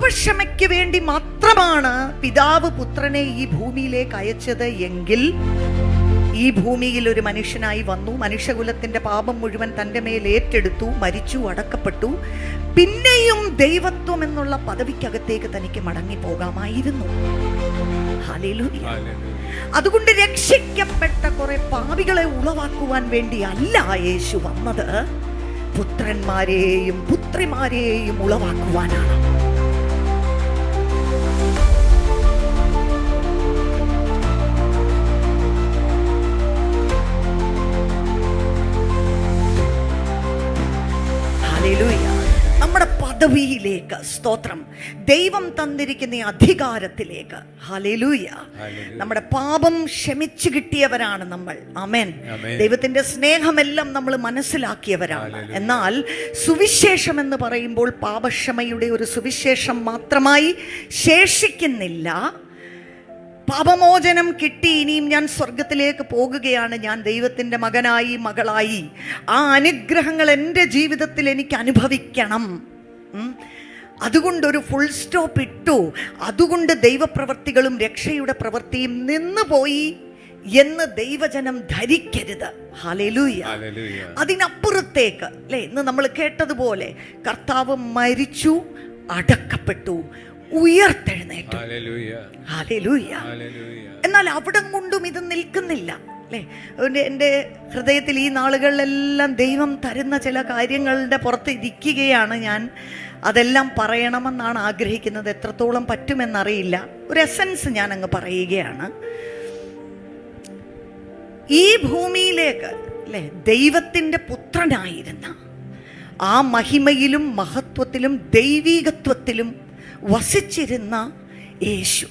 പാപക്ഷമയ്ക്ക് വേണ്ടി മാത്രമാണ് പിതാവ് പുത്രനെ ഈ ഭൂമിയിലേക്ക് അയച്ചത് എങ്കിൽ ഈ ഭൂമിയിൽ ഒരു മനുഷ്യനായി വന്നു, മനുഷ്യകുലത്തിന്റെ പാപം മുഴുവൻ തൻ്റെ മേൽ ഏറ്റെടുത്തു, മരിച്ചു, അടക്കപ്പെട്ടു. പിന്നെയും ദൈവത്വം എന്നുള്ള പദവിക്കകത്തേക്ക് തനിക്ക് മടങ്ങി പോകാമായിരുന്നു. ഹല്ലേലൂയ. അതുകൊണ്ട് രക്ഷിക്കപ്പെട്ട കുറെ പാപികളെ ഉളവാക്കുവാൻ വേണ്ടി അല്ല യേശു വന്നത്, പുത്രന്മാരെയും പുത്രിമാരെയും ഉളവാക്കുവാനാണ്. നമ്മുടെ പദവിയിലേക്ക്, സ്തോത്രം, ദൈവം തന്നിരിക്കുന്ന അധികാരത്തിലേക്ക്, ഹല്ലേലൂയ, നമ്മുടെ പാപം ക്ഷമിച്ചു കിട്ടിയവരാണ് നമ്മൾ. ആമേൻ. ദൈവത്തിന്റെ സ്നേഹമെല്ലാം നമ്മൾ മനസ്സിലാക്കിയവരാണ്. എന്നാൽ സുവിശേഷം എന്ന് പറയുമ്പോൾ പാപക്ഷമയുടെ ഒരു സുവിശേഷം മാത്രമായി ശേഷിക്കുന്നില്ല. പാപമോചനം കിട്ടി, ഇനിയും ഞാൻ സ്വർഗത്തിലേക്ക് പോകുകയാണ്, ഞാൻ ദൈവത്തിൻ്റെ മകനായി മകളായി, ആ അനുഗ്രഹങ്ങൾ എൻ്റെ ജീവിതത്തിൽ എനിക്ക് അനുഭവിക്കണം. അതുകൊണ്ടൊരു ഫുൾ സ്റ്റോപ്പ് ഇട്ടു. അതുകൊണ്ട് ദൈവപ്രവൃത്തികളും രക്ഷയുടെ പ്രവൃത്തിയും നിന്നുപോയി എന്ന് ദൈവജനം ധരിക്കരുത്. ഹല്ലേലൂയ. അതിനപ്പുറത്തേക്ക് അല്ലേ, ഇന്ന് നമ്മൾ കേട്ടതുപോലെ കർത്താവ് മരിച്ചു, അടക്കപ്പെട്ടു, ഉയർത്തെഴുന്നേറ്റു. ഹല്ലേലൂയ. എന്നാൽ അവിടം കൊണ്ടും ഇത് നിൽക്കുന്നില്ല അല്ലേ. എൻ്റെ ഹൃദയത്തിൽ ഈ നാളുകളിലെല്ലാം ദൈവം തരുന്ന ചില കാര്യങ്ങളുടെ പുറത്ത് ഇരിക്കുകയാണ് ഞാൻ. അതെല്ലാം പറയണമെന്നാണ് ആഗ്രഹിക്കുന്നത്. എത്രത്തോളം പറ്റുമെന്നറിയില്ല. ഒരു എസൻസ് ഞാൻ അങ്ങ് പറയുകയാണ്. ഈ ഭൂമിയിലേക്ക് അല്ലേ ദൈവത്തിൻ്റെ പുത്രനായിരുന്ന ആ മഹിമയിലും മഹത്വത്തിലും ദൈവീകത്വത്തിലും വസിച്ചിരുന്ന യേശു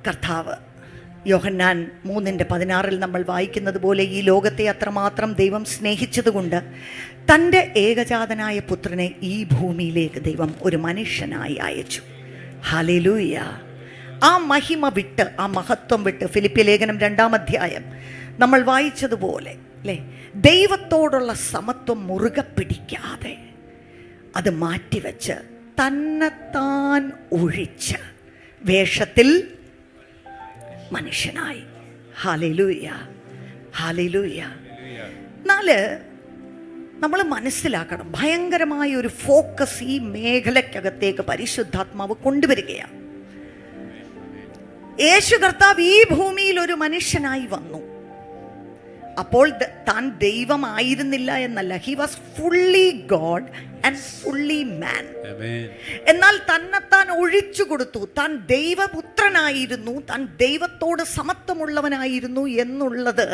കർത്താവ്, യോഹന്നാൻ 3:16 നമ്മൾ വായിക്കുന്നത് പോലെ, ഈ ലോകത്തെ അത്രമാത്രം ദൈവം സ്നേഹിച്ചതുകൊണ്ട് തൻ്റെ ഏകജാതനായ പുത്രനെ ഈ ഭൂമിയിലേക്ക് ദൈവം ഒരു മനുഷ്യനായി അയച്ചു. ഹല്ലേലൂയ. ആ മഹിമ വിട്ട്, ആ മഹത്വം വിട്ട്, ഫിലിപ്പിയ ലേഖനം 2-ാം അധ്യായം നമ്മൾ വായിച്ചതുപോലെ അല്ലേ, ദൈവത്തോടുള്ള സമത്വം മുറുകെ പിടിക്കാതെ അത് മാറ്റിവെച്ച് തന്നെത്താൻ ഒഴിച്ച വേഷത്തിൽ മനുഷ്യനായി. Hallelujah, hallelujah. എന്നാല് നമ്മൾ മനസ്സിലാക്കണം, ഭയങ്കരമായ ഒരു ഫോക്കസ് ഈ മേഖലയ്ക്കകത്തേക്ക് പരിശുദ്ധാത്മാവ് കൊണ്ടുവരികയാണ്. യേശു കർത്താവ് ഈ ഭൂമിയിൽ ഒരു മനുഷ്യനായി വന്നു. അപ്പോൾ താൻ ദൈവമായിരുന്നില്ല എന്നല്ല, he was fully God and fully man. എന്നാൽ തന്നെത്താൻ ഒഴിച്ചു കൊടുത്തു. താൻ ദൈവപുത്രനായിരുന്നു, താൻ ദൈവത്തോട് സമത്വമുള്ളവനായിരുന്നു എന്നുള്ളത്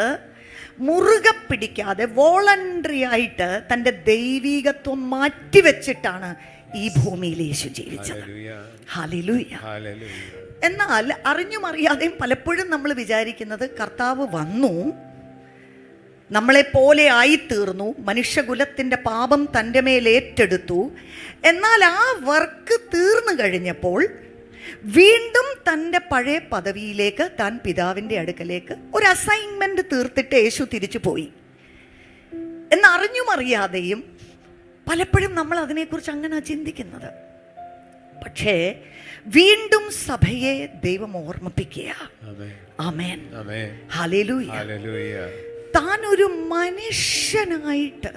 മുറുകെ പിടിക്കാതെ വോളണ്ടറി ആയിട്ട് തൻ്റെ ദൈവികത്വം മാറ്റിവെച്ചിട്ടാണ് ഈ ഭൂമിയിൽ യേശു ജീവിച്ചത്. ഹല്ലേലൂയ. എന്നാൽ അറിഞ്ഞും അറിയാതെയും പലപ്പോഴും നമ്മൾ വിചാരിക്കുന്നത് കർത്താവ് വന്നു, നമ്മളെപ്പോലെ ആയിത്തീർന്നു, മനുഷ്യകുലത്തിൻ്റെ പാപം തൻ്റെ മേൽ ഏറ്റെടുത്തു. എന്നാൽ ആ വർക്ക് തീർന്നു കഴിഞ്ഞപ്പോൾ വീണ്ടും തൻ്റെ പഴയ പദവിയിലേക്ക്, താൻ പിതാവിൻ്റെ അടുക്കലേക്ക് ഒരു അസൈൻമെൻറ്റ് തീർത്തിട്ട് യേശു തിരിച്ചു പോയി എന്നറിഞ്ഞും അറിയാതെയും പലപ്പോഴും നമ്മൾ അതിനെക്കുറിച്ച് അങ്ങനെ ചിന്തിക്കുന്നത്. പക്ഷേ വീണ്ടും സഭയെ ദൈവം ഓർമ്മിപ്പിക്കുക. ആമേൻ. ഹല്ലേലൂയ. താൻ ഒരു മനുഷ്യനായിട്ട്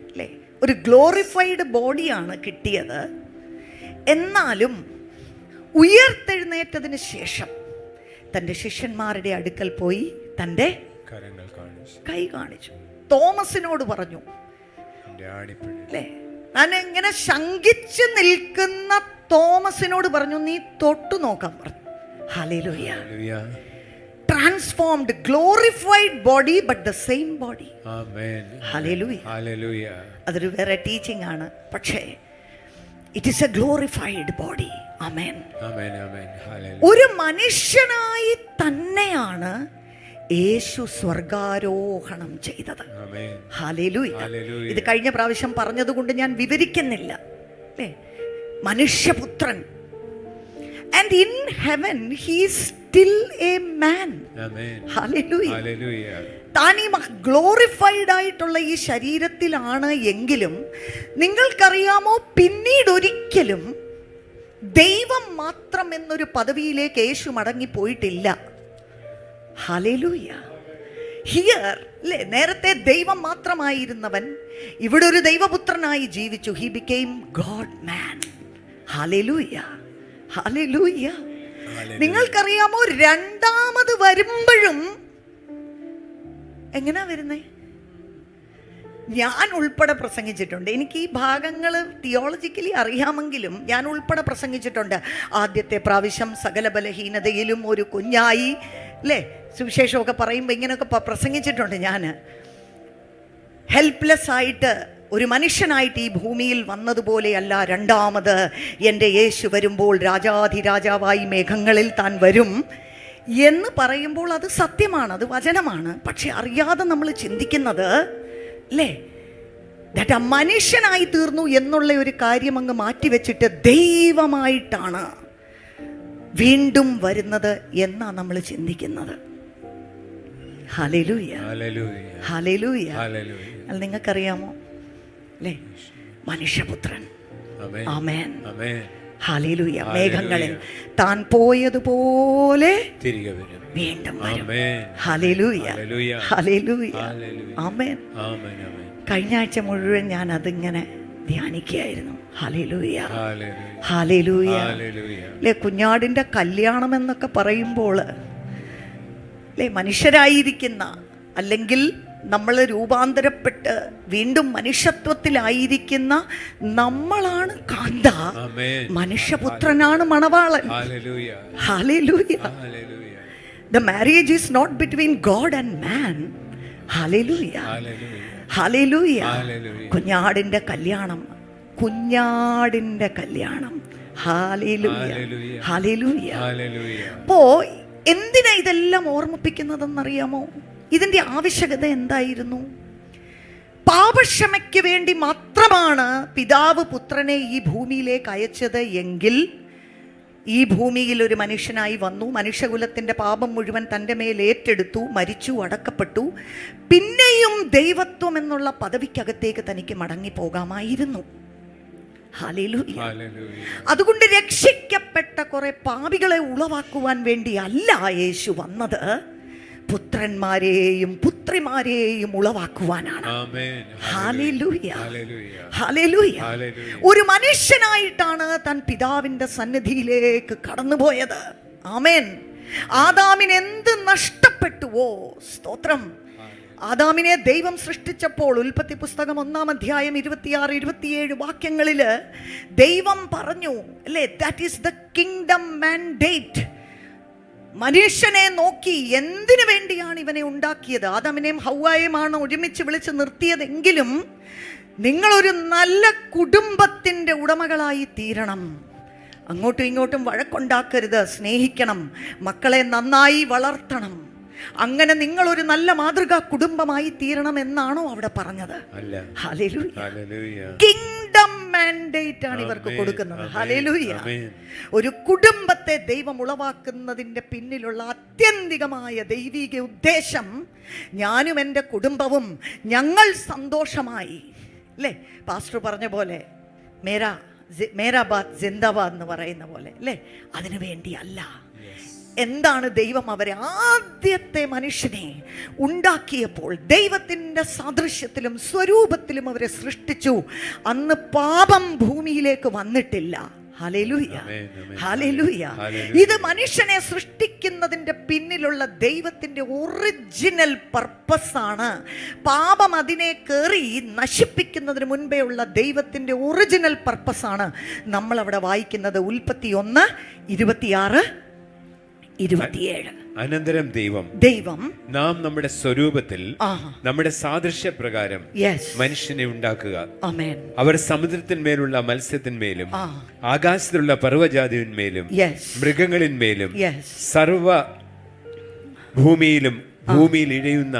അല്ലേ, ഒരു ഗ്ലോറിഫൈഡ് ബോഡിയാണ് കിട്ടിയത്. എന്നാലും ഉയർത്തെഴുന്നേറ്റതിന് ശേഷം തൻ്റെ ശിഷ്യന്മാരുടെ അടുക്കൽ പോയി തൻ്റെ കൈ കാണിച്ചു. തോമസിനോട് പറഞ്ഞു അല്ലേ, ഞാൻ ഇങ്ങനെ ശങ്കിച്ച് നിൽക്കുന്ന തോമസിനോട് പറഞ്ഞു, നീ തൊട്ടു നോക്കാൻ പറഞ്ഞു. Hallelujah. Transformed, glorified body, but the same body. Amen. Hallelujah. Hallelujah. അതൊരു വേറെ ടീച്ചിങ് ആണ്, പക്ഷേ it is A glorified body. Amen. Amen. Amen. Hallelujah. ഒരു മനുഷ്യനായി തന്നെയാണ് യേശു സ്വർഗാരോഹണം ചെയ്തത്. Amen. ഹല്ലേലൂയ. Hallelujah. ഇത് കഴിഞ്ഞ പ്രാവശ്യം പറഞ്ഞതുകൊണ്ട് ഞാൻ വിവരിക്കുന്നില്ല അല്ലേ. മനുഷ്യപുത്രൻ, and in heaven he is still a man. Amen. Hallelujah. Hallelujah. താൻ ഈ ഗ്ലോറിഫൈഡ് ആയിട്ടുള്ള ഈ ശരീരത്തിലാണ് എങ്കിലും നിങ്ങൾക്കറിയാമോ, പിന്നീട് ഒരിക്കലും ദൈവം മാത്രം എന്നൊരു പദവിയിലേക്ക് യേശു മടങ്ങിപ്പോയിട്ടില്ല. ഹല്ലേലൂയ. ഹിയർ അല്ലേ, നേരത്തെ ദൈവം മാത്രമായിരുന്നവൻ ഇവിടെ ഒരു ദൈവപുത്രനായി ജീവിച്ചു. He became God man. Hallelujah, hallelujah. നിങ്ങൾക്കറിയാമോ, രണ്ടാമത് വരുമ്പോഴും എങ്ങനാ വരുന്നേ? ഞാൻ ഉൾപ്പെടെ പ്രസംഗിച്ചിട്ടുണ്ട്. എനിക്ക് ഈ ഭാഗങ്ങൾ തിയോളജിക്കലി അറിയാമെങ്കിലും ഞാൻ ഉൾപ്പെടെ പ്രസംഗിച്ചിട്ടുണ്ട്. ആദ്യത്തെ പ്രാവശ്യം സകല ബലഹീനതയിലും ഒരു കുഞ്ഞായി അല്ലേ, സുവിശേഷമൊക്കെ പറയുമ്പോൾ ഇങ്ങനെയൊക്കെ പ്രസംഗിച്ചിട്ടുണ്ട്. ഞാൻ ഹെൽപ്ലെസ് ആയിട്ട് ഒരു മനുഷ്യനായിട്ട് ഈ ഭൂമിയിൽ വന്നതുപോലെയല്ല രണ്ടാമത് എൻ്റെ യേശു വരുമ്പോൾ രാജാധിരാജാവായി മേഘങ്ങളിൽ താൻ വരും എന്ന് പറയുമ്പോൾ അത് സത്യമാണ്, അത് വചനമാണ്. പക്ഷെ അറിയാതെ നമ്മൾ ചിന്തിക്കുന്നത് അല്ലേ, ദാറ്റ് ആ മനുഷ്യനായി തീർന്നു എന്നുള്ള ഒരു കാര്യം അങ്ങ് മാറ്റിവെച്ചിട്ട് ദൈവമായിട്ടാണ് വീണ്ടും വരുന്നത് എന്നാ നമ്മൾ ചിന്തിക്കുന്നത്. Hallelujah, hallelujah. അത് നിങ്ങൾക്കറിയാമോ അല്ലേ, മനുഷ്യപുത്രൻ ആമേൻ ഹല്ലേലൂയ മേഘങ്ങളിൽ താൻ പോയതുപോലെ തിരികെ വരും, വീണ്ടും വരും. ഹല്ലേലൂയ, ഹല്ലേലൂയ, ആമേൻ. കഴിഞ്ഞ ആഴ്ച മുഴുവൻ ഞാൻ അതിങ്ങനെ ധ്യാനിക്കുകയായിരുന്നു. Hallelujah, hallelujah. അല്ലേ, കുഞ്ഞാടിൻ്റെ കല്യാണം എന്നൊക്കെ പറയുമ്പോൾ അല്ലേ, മനുഷ്യരായിരിക്കുന്ന അല്ലെങ്കിൽ നമ്മൾ രൂപാന്തരപ്പെട്ട് വീണ്ടും മനുഷ്യത്വത്തിലായിരിക്കുന്ന നമ്മളാണ് കാന്ത, മനുഷ്യപുത്രനാണ് മണവാളൻ. Hallelujah. The marriage is not between God and man. Hallelujah. Hallelujah. കുഞ്ഞാടിൻ്റെ കല്യാണം, കുഞ്ഞാടിൻ്റെ കല്യാണം. Hallelujah, hallelujah. അപ്പോ എന്തിനാ ഇതെല്ലാം ഓർമ്മിപ്പിക്കുന്നതെന്നറിയാമോ? ഇതിൻ്റെ ആവശ്യകത എന്തായിരുന്നു? പാപക്ഷമയ്ക്ക് വേണ്ടി മാത്രമാണ് പിതാവ് പുത്രനെ ഈ ഭൂമിയിലേക്ക് അയച്ചത് എങ്കിൽ ഈ ഭൂമിയിൽ ഒരു മനുഷ്യനായി വന്നു, മനുഷ്യകുലത്തിൻ്റെ പാപം മുഴുവൻ തൻ്റെ മേൽ ഏറ്റെടുത്തു, മരിച്ചു, അടക്കപ്പെട്ടു. പിന്നെയും ദൈവത്വം എന്നുള്ള പദവിക്കകത്തേക്ക് തനിക്ക് മടങ്ങിപ്പോകാമായിരുന്നു. ഹല്ലേലൂയ. അതുകൊണ്ട് രക്ഷിക്കപ്പെട്ട കുറെ പാപികളെ ഉളവാക്കുവാൻ വേണ്ടി അല്ല യേശു വന്നത്, പുത്രന്മാരെയും പുത്രിമാരെയും ഉളവാക്കുവാനാണ്. Hallelujah, hallelujah. ഒരു മനുഷ്യനായിട്ടാണ് താൻ പിതാവിൻ്റെ സന്നിധിയിലേക്ക് കടന്നുപോയത്. ആമേൻ. ആദാമിന് എന്ത് നഷ്ടപ്പെട്ടുവോ, സ്തോത്രം. ആദാമിനെ ദൈവം സൃഷ്ടിച്ചപ്പോൾ ഉൽപ്പത്തി പുസ്തകം 1-ാം അധ്യായം 26-27 വാക്യങ്ങളിൽ ദൈവം പറഞ്ഞു അല്ലേ, that is the kingdom mandate. മനുഷ്യനെ നോക്കി എന്തിനു വേണ്ടിയാണ് ഇവനെ ഉണ്ടാക്കിയത്? ആദാമിനെയും ഹൗവായെയുമാണ് ഒരുമിച്ച് വിളിച്ച് നിർത്തിയതെങ്കിലും നിങ്ങളൊരു നല്ല കുടുംബത്തിൻ്റെ ഉടമകളായി തീരണം. അങ്ങോട്ടും ഇങ്ങോട്ടും വഴക്കുണ്ടാക്കരുത്, സ്നേഹിക്കണം, മക്കളെ നന്നായി വളർത്തണം. അങ്ങനെ നിങ്ങളൊരു നല്ല മാതൃകാ കുടുംബമായി തീരണം എന്നാണോ അവിടെ പറഞ്ഞത്? ഹല്ലേലൂയ. കിങ്ഡം മാൻഡേറ്റ് ആണ് ഇവർക്ക് കൊടുക്കുന്നത്. ഹല്ലേലൂയ. ഒരു കുടുംബത്തെ ദൈവം ഉളവാക്കുന്നതിൻ്റെ പിന്നിലുള്ള ആത്യന്തികമായ ദൈവിക ഉദ്ദേശം, ഞാനും എൻ്റെ കുടുംബവും ഞങ്ങൾ സന്തോഷമായി അല്ലേ, പാസ്റ്റർ പറഞ്ഞ പോലെ മേരാബാദ് ജിന്ദാബാദ് എന്ന് പറയുന്ന പോലെ അല്ലേ, അതിനു വേണ്ടിയല്ല. എന്താണ് ദൈവം അവരെ ആദ്യത്തെ മനുഷ്യനെ ഉണ്ടാക്കിയപ്പോൾ ദൈവത്തിൻ്റെ സാദൃശ്യത്തിലും സ്വരൂപത്തിലും അവരെ സൃഷ്ടിച്ചു. അന്ന് പാപം ഭൂമിയിലേക്ക് വന്നിട്ടില്ല. Hallelujah, hallelujah. ഇത് മനുഷ്യനെ സൃഷ്ടിക്കുന്നതിൻ്റെ പിന്നിലുള്ള ദൈവത്തിൻ്റെ ഒറിജിനൽ പർപ്പസാണ്. പാപം അതിനെ കയറി നശിപ്പിക്കുന്നതിന് മുൻപേ ഉള്ള ദൈവത്തിൻ്റെ ഒറിജിനൽ പർപ്പസാണ് നമ്മളവിടെ വായിക്കുന്നത്. ഉൽപ്പത്തി 1:26-27. അനന്തരം ദൈവം നാം നമ്മുടെ സ്വരൂപത്തിൽ നമ്മുടെ സാദൃശ്യപ്രകാരം മനുഷ്യനെ ഉണ്ടാക്കുക. അവർ സമുദ്രത്തിന്മേലുള്ള മത്സ്യത്തിന്മേലും ആകാശത്തിലുള്ള പർവ്വജാതിന്മേലും മൃഗങ്ങളിന്മേലും സർവ ഭൂമിയിലും ഭൂമിയിൽ ഇഴയുന്ന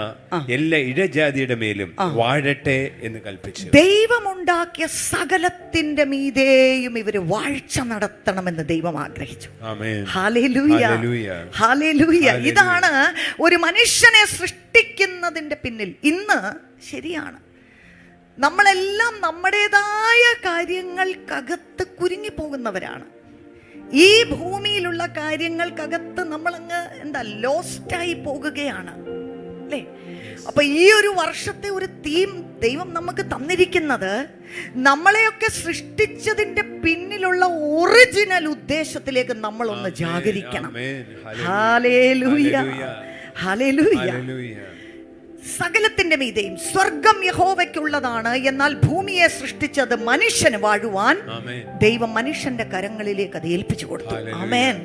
എല്ലാ ഇഴജാതിയുടെ മേലും വാഴട്ടെ എന്ന് കൽപ്പിച്ചു. ദൈവമുണ്ടാക്കിയ സകലത്തിന്റെ മീതെയും ഇവര് വാഴ്ച നടത്തണമെന്ന് ദൈവം ആഗ്രഹിച്ചു. Hallelujah, hallelujah. ഇതാണ് ഒരു മനുഷ്യനെ സൃഷ്ടിക്കുന്നതിന്റെ പിന്നിൽ. ഇന്ന് ശരിയാണ്, നമ്മളെല്ലാം നമ്മുടേതായ കാര്യങ്ങൾക്കകത്ത് കുരുങ്ങിപ്പോകുന്നവരാണ്. ഈ ഭൂമിയിലുള്ള കാര്യങ്ങൾക്കകത്ത് നമ്മളങ്ങ് ലോസ്റ്റായി പോകുകയാണ് അല്ലേ? അപ്പൊ ഈ ഒരു വർഷത്തെ ഒരു തീം ദൈവം നമുക്ക് തന്നിരിക്കുന്നത് നമ്മളെയൊക്കെ സൃഷ്ടിച്ചതിന്റെ പിന്നിലുള്ള ഒറിജിനൽ ഉദ്ദേശത്തിലേക്ക് നമ്മൾ ഒന്ന് ജാഗരിക്കണം. Hallelujah, hallelujah. സകലത്തിന്റെ മീതെയും സ്വർഗം യഹോവയ്ക്കുള്ളതാണ്, എന്നാൽ ഭൂമിയെ സൃഷ്ടിച്ചത് മനുഷ്യന് വാഴുവാൻ ദൈവം മനുഷ്യന്റെ കരങ്ങളിലേക്ക് അത് ഏൽപ്പിച്ചു കൊടുത്തു. ആമേൻ,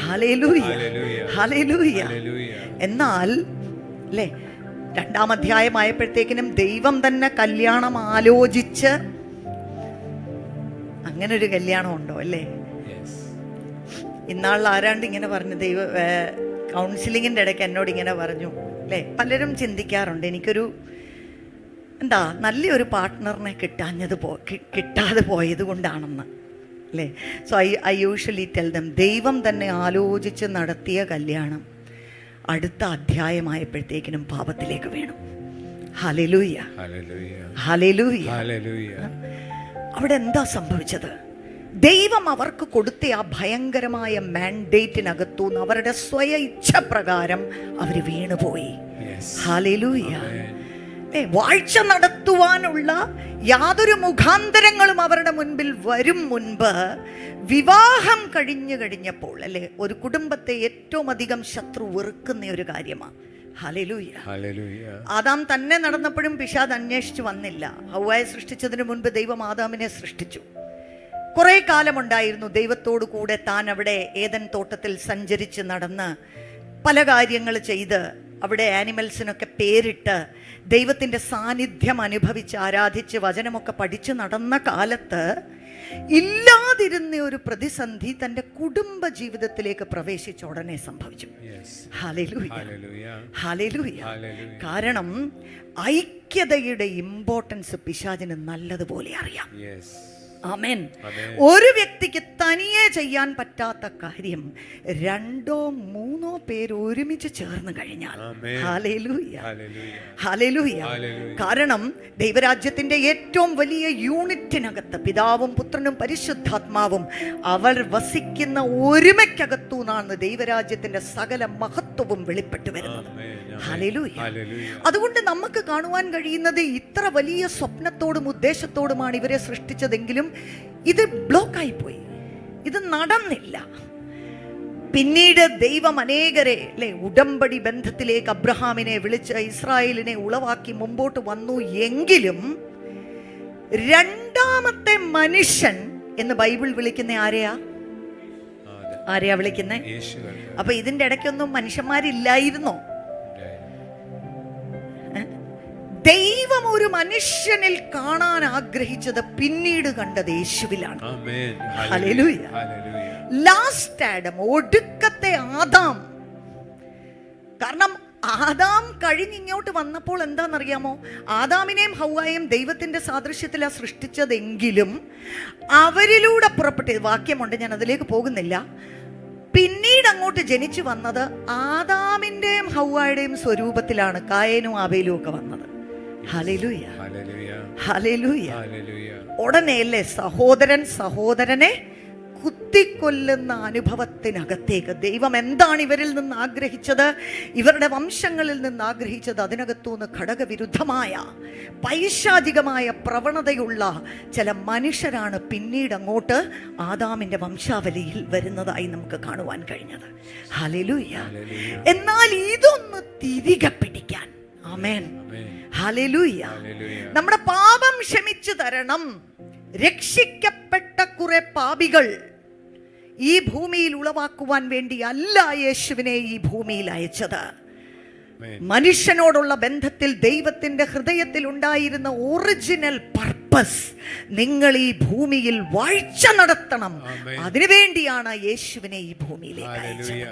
ഹല്ലേലൂയ, ഹല്ലേലൂയ. എന്നാൽ അല്ലേ, 2-ാം അധ്യായമായപ്പോഴത്തേക്കിനും ദൈവം തന്നെ കല്യാണം ആലോചിച്ച്, അങ്ങനെ ഒരു കല്യാണം ഉണ്ടോ അല്ലേ? ഇന്നാളിൽ ആരാണ്ട് ഇങ്ങനെ പറഞ്ഞു, കൗൺസിലിങ്ങിന്റെ ഇടയ്ക്ക് എന്നോട് ഇങ്ങനെ പറഞ്ഞു അല്ലേ, പലരും ചിന്തിക്കാറുണ്ട് എനിക്കൊരു നല്ലൊരു പാർട്ട്ണറിനെ കിട്ടാതെ പോയത് കൊണ്ടാണെന്ന് അല്ലേ. So I usually tell them, ദൈവം തന്നെ ആലോചിച്ച് നടത്തിയ കല്യാണം അടുത്ത അധ്യായമായപ്പോഴത്തേക്കിനും പാപത്തിലേക്ക് വീണു. Hallelujah, hallelujah. അവിടെ എന്താ സംഭവിച്ചത്? ദൈവം അവർക്ക് കൊടുത്ത ആ ഭയങ്കരമായ മാൻഡേറ്റിനകത്തുനിന്ന് അവരുടെ സ്വയ ഇച്ഛ പ്രകാരം അവർ വീണുപോയി. ഹല്ലേലൂയ. വാഴ്ച നടത്തുവാനുള്ള യാതൊരു മുഖാന്തരങ്ങളും അവരുടെ മുൻപിൽ വരും മുൻപ് വിവാഹം കഴിഞ്ഞപ്പോൾ അല്ലെ, ഒരു കുടുംബത്തെ ഏറ്റവും അധികം ശത്രു വെറുക്കുന്ന ഒരു കാര്യമാണ്. ഹല്ലേലൂയ. ആദാം തന്നെ നടന്നപ്പോഴും പിശാച് അന്വേഷിച്ചു വന്നില്ല. ഹവ്വായെ സൃഷ്ടിച്ചതിന് മുൻപ് ദൈവം ആദാമിനെ സൃഷ്ടിച്ചു. കുറെ കാലമുണ്ടായിരുന്നു ദൈവത്തോടു കൂടെ താൻ അവിടെ ഏദൻ തോട്ടത്തിൽ സഞ്ചരിച്ച് നടന്ന് പല കാര്യങ്ങൾ ചെയ്ത് അവിടെ ആനിമൽസിനൊക്കെ പേരിട്ട് ദൈവത്തിൻ്റെ സാന്നിധ്യം അനുഭവിച്ച് ആരാധിച്ച് വചനമൊക്കെ പഠിച്ച് നടന്ന കാലത്ത് ഇല്ലാതിരുന്ന ഒരു പ്രതിസന്ധി തൻ്റെ കുടുംബ ജീവിതത്തിലേക്ക് പ്രവേശിച്ച ഉടനെ സംഭവിച്ചു. Hallelujah, hallelujah. കാരണം ഐക്യതയുടെ ഇമ്പോർട്ടൻസ് പിശാചിന് നല്ലതുപോലെ അറിയാം. ആമേൻ. ഒരു വ്യക്തിക്ക് തനിയെ ചെയ്യാൻ പറ്റാത്ത കാര്യം 2-3 പേര് ഒരുമിച്ച് ചേർന്ന് കഴിഞ്ഞാൽ, ഹല്ലേലൂയ, ഹല്ലേലൂയ. കാരണം ദൈവരാജ്യത്തിന്റെ ഏറ്റവും വലിയ യൂണിറ്റിനകത്ത് പിതാവും പുത്രനും പരിശുദ്ധാത്മാവും അവർ വസിക്കുന്ന ഒരുമയ്ക്കകത്തു നിന്നാണ് ദൈവരാജ്യത്തിന്റെ സകല മഹത്വവും വെളിപ്പെട്ടു വരുന്നത്. ഹല്ലേലൂയ. അതുകൊണ്ട് നമുക്ക് കാണുവാൻ കഴിയുന്നത് ഇത്ര വലിയ സ്വപ്നത്തോടും ഉദ്ദേശത്തോടുമാണ് ഇവരെ സൃഷ്ടിച്ചതെങ്കിലും ഇത് ബ്ലോക്കായി പോയി, ഇത് നടന്നില്ല. പിന്നീട് ദൈവം അനേകരെ അല്ലെ ഉടമ്പടി ബന്ധത്തിലേക്ക് അബ്രഹാമിനെ വിളിച്ച് ഇസ്രായേലിനെ ഉളവാക്കി മുമ്പോട്ട് വന്നു. എങ്കിലും 2-ാമത്തെ മനുഷ്യൻ എന്ന് ബൈബിൾ വിളിക്കുന്ന ആരെയാ വിളിക്കുന്നേ? അപ്പൊ ഇതിന്റെ ഇടയ്ക്കൊന്നും മനുഷ്യന്മാരില്ലായിരുന്നോ? ദൈവം ഒരു മനുഷ്യനിൽ കാണാൻ ആഗ്രഹിച്ചത് പിന്നീട് കണ്ടത് യേശുവിലാണ്. ഹല്ലേലൂയ. ലാസ്റ്റ് ആഡം, ഒടുക്കത്തെ ആദാം. കാരണം ആദാം കഴിഞ്ഞിങ്ങോട്ട് വന്നപ്പോൾ എന്താണെന്നറിയാമോ? ആദാമിനെയും ഹവ്വായെയും ദൈവത്തിന്റെ സാദൃശ്യത്തിലാണ് സൃഷ്ടിച്ചതെങ്കിലും അവരിലൂടെ പുറപ്പെട്ട വാക്യമുണ്ട്, ഞാൻ അതിലേക്ക് പോകുന്നില്ല. പിന്നീട് അങ്ങോട്ട് ജനിച്ചു വന്നത് ആദാമിന്റെയും ഹവ്വായുടെയും സ്വരൂപത്തിലാണ് കായേനും ആബേലും ഒക്കെ വന്നത്. Hallelujah, hallelujah. ഉടനെയല്ലേ സഹോദരൻ സഹോദരനെ കുത്തിക്കൊല്ലുന്ന അനുഭവത്തിനകത്തേക്ക് ദൈവം എന്താണ് ഇവരിൽ നിന്ന് ആഗ്രഹിച്ചത്? ഇവരുടെ വംശങ്ങളിൽ നിന്ന് ആഗ്രഹിച്ചത് അതിനകത്തുനിന്ന് ഘടകവിരുദ്ധമായ പൈശാചികമായ പ്രവണതയുള്ള ചില മനുഷ്യരാണ് പിന്നീട് അങ്ങോട്ട് ആദാമിന്റെ വംശാവലിയിൽ വരുന്നതായി നമുക്ക് കാണുവാൻ കഴിഞ്ഞത്. ഹല്ലേലൂയ. എന്നാൽ ഇതൊന്ന് തിരികെ പിടിക്കാൻ, ആമേൻ, ഹല്ലേലൂയ, നമ്മുടെ പാപം ക്ഷമിച്ചു തരണം. രക്ഷിക്കപ്പെട്ട കുറെ പാപികൾ ഈ ഭൂമിയിൽ ഉളവാക്കുവാൻ വേണ്ടി അല്ല യേശുവിനെ ഈ ഭൂമിയിൽ അയച്ചത്. മനുഷ്യനോടുള്ള ബന്ധത്തിൽ ദൈവത്തിന്റെ ഹൃദയത്തിൽ ഉണ്ടായിരുന്ന ഒറിജിനൽ പർപ്പസ്, നിങ്ങൾ ഈ ഭൂമിയിൽ വാഴ്ച നടത്തണം, അതിനുവേണ്ടിയാണ് യേശുവിനെ ഈ ഭൂമിയിലേക്ക് അയച്ചത്.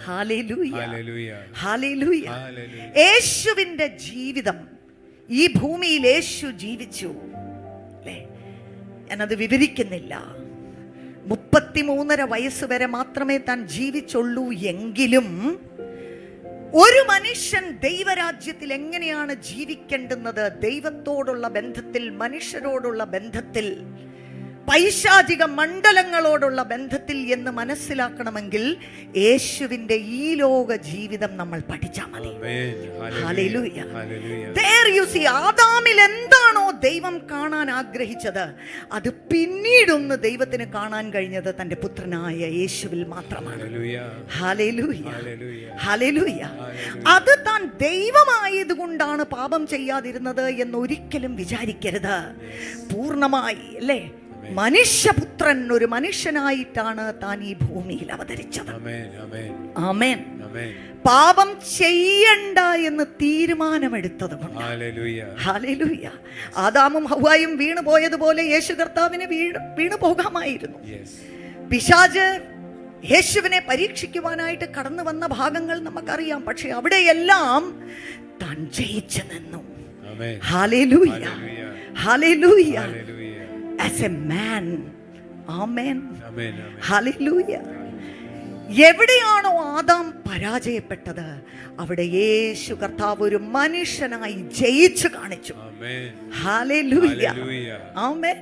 ഹല്ലേലൂയ, ഹല്ലേലൂയ. യേശുവിന്റെ ജീവിതം ഈ ഭൂമിയിൽ യേശു ജീവിച്ചു അല്ലേ, ഞാനത് വിവരിക്കുന്നില്ല. 33.5 വയസ്സ് വരെ മാത്രമേ താൻ ജീവിച്ചുള്ളൂ. എങ്കിലും ഒരു മനുഷ്യൻ ദൈവരാജ്യത്തിൽ എങ്ങനെയാണ് ജീവിക്കേണ്ടുന്നത്, ദൈവത്തോടുള്ള ബന്ധത്തിൽ, മനുഷ്യരോടുള്ള ബന്ധത്തിൽ പൈശാചിക മണ്ഡലങ്ങളോടുള്ള ബന്ധത്തിൽ എന്ന് മനസ്സിലാക്കണമെങ്കിൽ യേശുവിന്റെ ഈ ലോക ജീവിതം നമ്മൾ പഠിച്ചാൽ മതി. ഹല്ലേലൂയ. There you see, ആദാമിൽ എന്താണോ ദൈവം കാണാൻ ആഗ്രഹിച്ചത്, അത് പിന്നീടൊന്ന് ദൈവത്തിന് കാണാൻ കഴിഞ്ഞത് തന്റെ പുത്രനായ യേശുവിൽ മാത്രമാണ്. Hallelujah, hallelujah. അത് താൻ ദൈവമായതുകൊണ്ടാണ് പാപം ചെയ്യാതിരുന്നത് എന്നൊരിക്കലും വിചാരിക്കരുത്. പൂർണ്ണമായി അല്ലേ, മനുഷ്യപുത്രൻ ഒരു മനുഷ്യനായിട്ടാണ് താൻ ഈ ഭൂമിയിൽ അവതരിച്ചത്. ആമേൻ. പാപം ചെയ്യണ്ട എന്ന് തീരുമാനമെടുത്തത് കൊണ്ട്. ഹല്ലേലൂയ. ആദാമും ഹവ്വായും വീണു പോയതുപോലെ യേശു കർത്താവിന് വീണു പോകാമായിരുന്നു. പിശാച് യേശുവിനെ പരീക്ഷിക്കുവാനായിട്ട് കടന്നു വന്ന ഭാഗങ്ങൾ നമുക്കറിയാം. പക്ഷെ അവിടെയെല്ലാം താൻ ജയിച്ചു നിന്നു. Hallelujah, hallelujah. As a man. Amen. Hallelujah. എവിടെയാണോ ആദാം പരാജയപ്പെട്ടത്, അവിടെ യേശു കർത്താവ് ഒരു മനുഷ്യനായി ജയിച്ചു കാണിച്ചു. Hallelujah. Amen.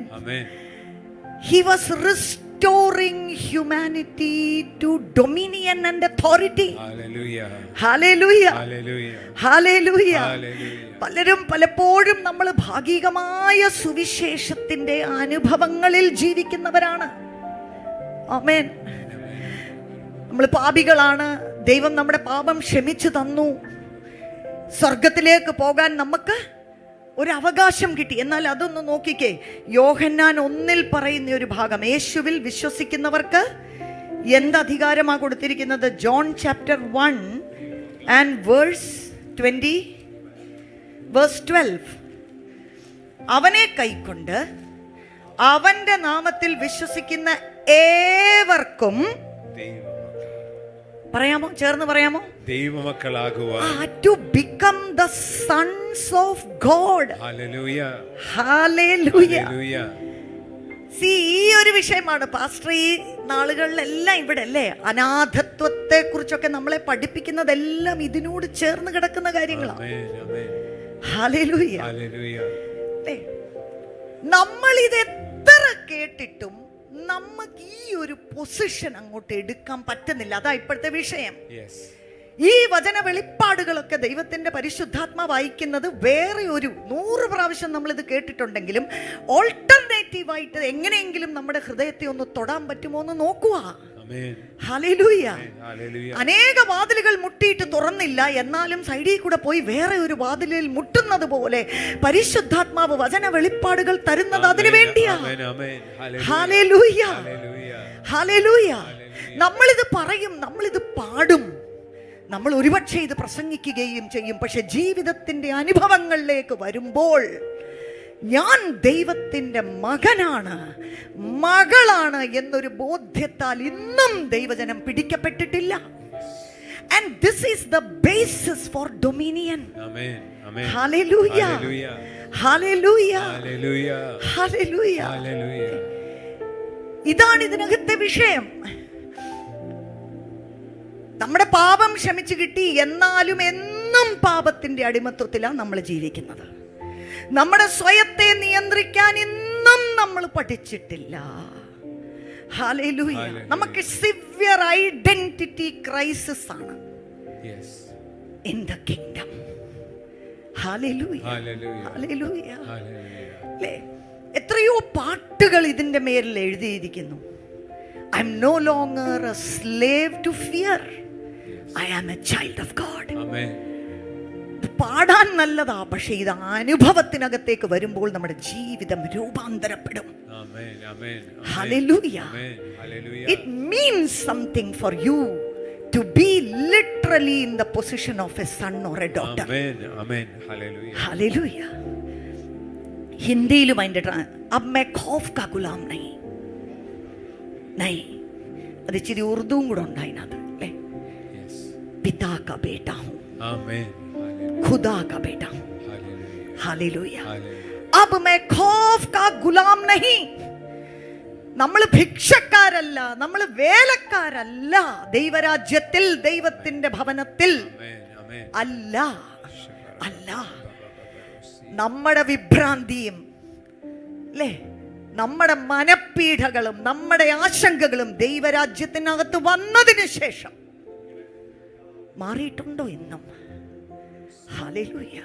He was restoring humanity to dominion and authority. Hallelujah. Hallelujah. പലരും പലപ്പോഴും നമ്മൾ ഭാഗികമായ സുവിശേഷത്തിന്റെ അനുഭവങ്ങളിൽ ജീവിക്കുന്നവരാണ്. ആമേൻ. നമ്മൾ പാപികളാണ്, ദൈവം നമ്മുടെ പാപം ക്ഷമിച്ചു തന്നു, സ്വർഗത്തിലേക്ക് പോകാൻ നമുക്ക് ഒരു അവകാശം കിട്ടി. എന്നാൽ അതൊന്ന് നോക്കിക്കേ, യോഹന്നാൻ 1 പറയുന്ന ഒരു ഭാഗം, യേശുവിൽ വിശ്വസിക്കുന്നവർക്ക് എന്ത് അധികാരമാണ് കൊടുത്തിരിക്കുന്നത്? John chapter 1 and verse 20, verse 12. അവനെ കൈക്കൊണ്ട് അവന്റെ നാമത്തിൽ വിശ്വസിക്കുന്ന ഏവർക്കും, പറയാമോ, ചേർന്ന് പറയാമോ? ദൈവമക്കളാകുവാൻ. To become the sons of God. Hallelujah. Hallelujah. See, ഈ ഒരു വിഷയമാണ് പാസ്റ്റർ ഈ നാളുകളിലെല്ലാം ഇവിടെ അല്ലേ, അനാഥത്വത്തെ കുറിച്ചൊക്കെ നമ്മളെ പഠിപ്പിക്കുന്നതെല്ലാം ഇതിനോട് ചേർന്ന് കിടക്കുന്ന കാര്യങ്ങളാണ്. ഹല്ലേലൂയ. നമ്മൾ ഇത് എത്ര കേട്ടിട്ടും നമുക്ക് ഈ ഒരു പൊസിഷൻ അങ്ങോട്ട് എടുക്കാൻ പറ്റുന്നില്ല. അതാ ഇപ്പോഴത്തെ വിഷയം. ഈ വചന വെളിപ്പാടുകളൊക്കെ ദൈവത്തിന്റെ പരിശുദ്ധാത്മാ വായിക്കുന്നത് വേറെ ഒരു 100 പ്രാവശ്യം നമ്മൾ ഇത് കേട്ടിട്ടുണ്ടെങ്കിലും ഓൾട്ടർനേറ്റീവായിട്ട് എങ്ങനെയെങ്കിലും നമ്മുടെ ഹൃദയത്തെ ഒന്ന് തൊടാൻ പറ്റുമോ എന്ന് നോക്കുക. ഹല്ലേലൂയ. അനേക വാതിലുകൾ മുട്ടിയിട്ട് തുറന്നില്ല, എന്നാലും സൈഡിൽ കൂടെ പോയി വേറെ ഒരു വാതിലിൽ മുട്ടുന്നത് പോലെ പരിശുദ്ധാത്മാവ് വചന വെളിപ്പാടുകൾ തരുന്നത് അതിനു വേണ്ടിയാ. Hallelujah, hallelujah. നമ്മളിത് പറയും, നമ്മളിത് പാടും, നമ്മൾ ഒരുപക്ഷെ ഇത് പ്രസംഗിക്കുകയും ചെയ്യും. പക്ഷെ ജീവിതത്തിന്റെ അനുഭവങ്ങളിലേക്ക് വരുമ്പോൾ ഞാൻ ദൈവത്തിന്റെ മകനാണ്, മകളാണ് എന്നൊരു ബോധ്യത്താൽ ഇന്നും ദൈവജനം പിടിക്കപ്പെട്ടിട്ടില്ല. And this is the basis for dominion. Amen. Amen. Hallelujah. Hallelujah. Hallelujah. Hallelujah. ഇതാണ് ഇതിനകത്തെ വിഷയം. നമ്മുടെ പാപം ക്ഷമിച്ചു കിട്ടി, എന്നാലും എന്നും പാപത്തിന്റെ അടിമത്വത്തിലാണ് നമ്മൾ ജീവിക്കുന്നത്. നമ്മുടെ സ്വയത്തെ നിയന്ത്രിക്കാൻ ഇന്നും നമ്മൾ പഠിച്ചിട്ടില്ല. ഹല്ലേലൂയ. നമുക്ക് സിവിയർ ഐഡന്റിറ്റി ക്രൈസിസ് ആണ് in the kingdom. Hallelujah, hallelujah. എത്രയോ പാട്ടുകൾ ഇതിന്റെ മേലിൽ എഴുതിയിരിക്കുന്നു. I am no longer a slave to fear. I am a child of God. Amen. പാടാൻ നല്ലതാ, പക്ഷേ ഇത് അനുഭവത്തിനകത്തേക്ക് വരുമ്പോൾ നമ്മുടെ ജീവിതം രൂപാന്തരപ്പെടും. Hallelujah. It means something for you to be literally in the position of a son or a daughter. Amen. Hallelujah. Hallelujah. ഹിന്ദിയിലും അതിന്റെ अब मैं खौफ का गुलाम नहीं. അത് ഇച്ചിരി ഉറുദുവും കൂടെ ഉണ്ട് അതിനകത്ത് അല്ലേ. പിതാ കാ ബേട്ടാ ഹൂം, खुदा का बेटा हूं. हालेलुया. अब मैं खौफ का गुलाम नहीं. നമ്മൾ ഭിക്ഷക്കാരല്ല, നമ്മൾ വേലക്കാരല്ല. ദൈവരാജ്യത്തിൽ, ദൈവത്തിന്റെ ഭവനത്തിൽ അല്ല, അല്ല. നമ്മുടെ വിഭ്രാന്തിയും അല്ലേ, നമ്മുടെ മനപ്പീഠകളും നമ്മുടെ ആശങ്കകളും ദൈവരാജ്യത്തിനകത്ത് വന്നതിന് ശേഷം മാറിയിട്ടുണ്ടോ ഇന്നും? ഹല്ലേലൂയ.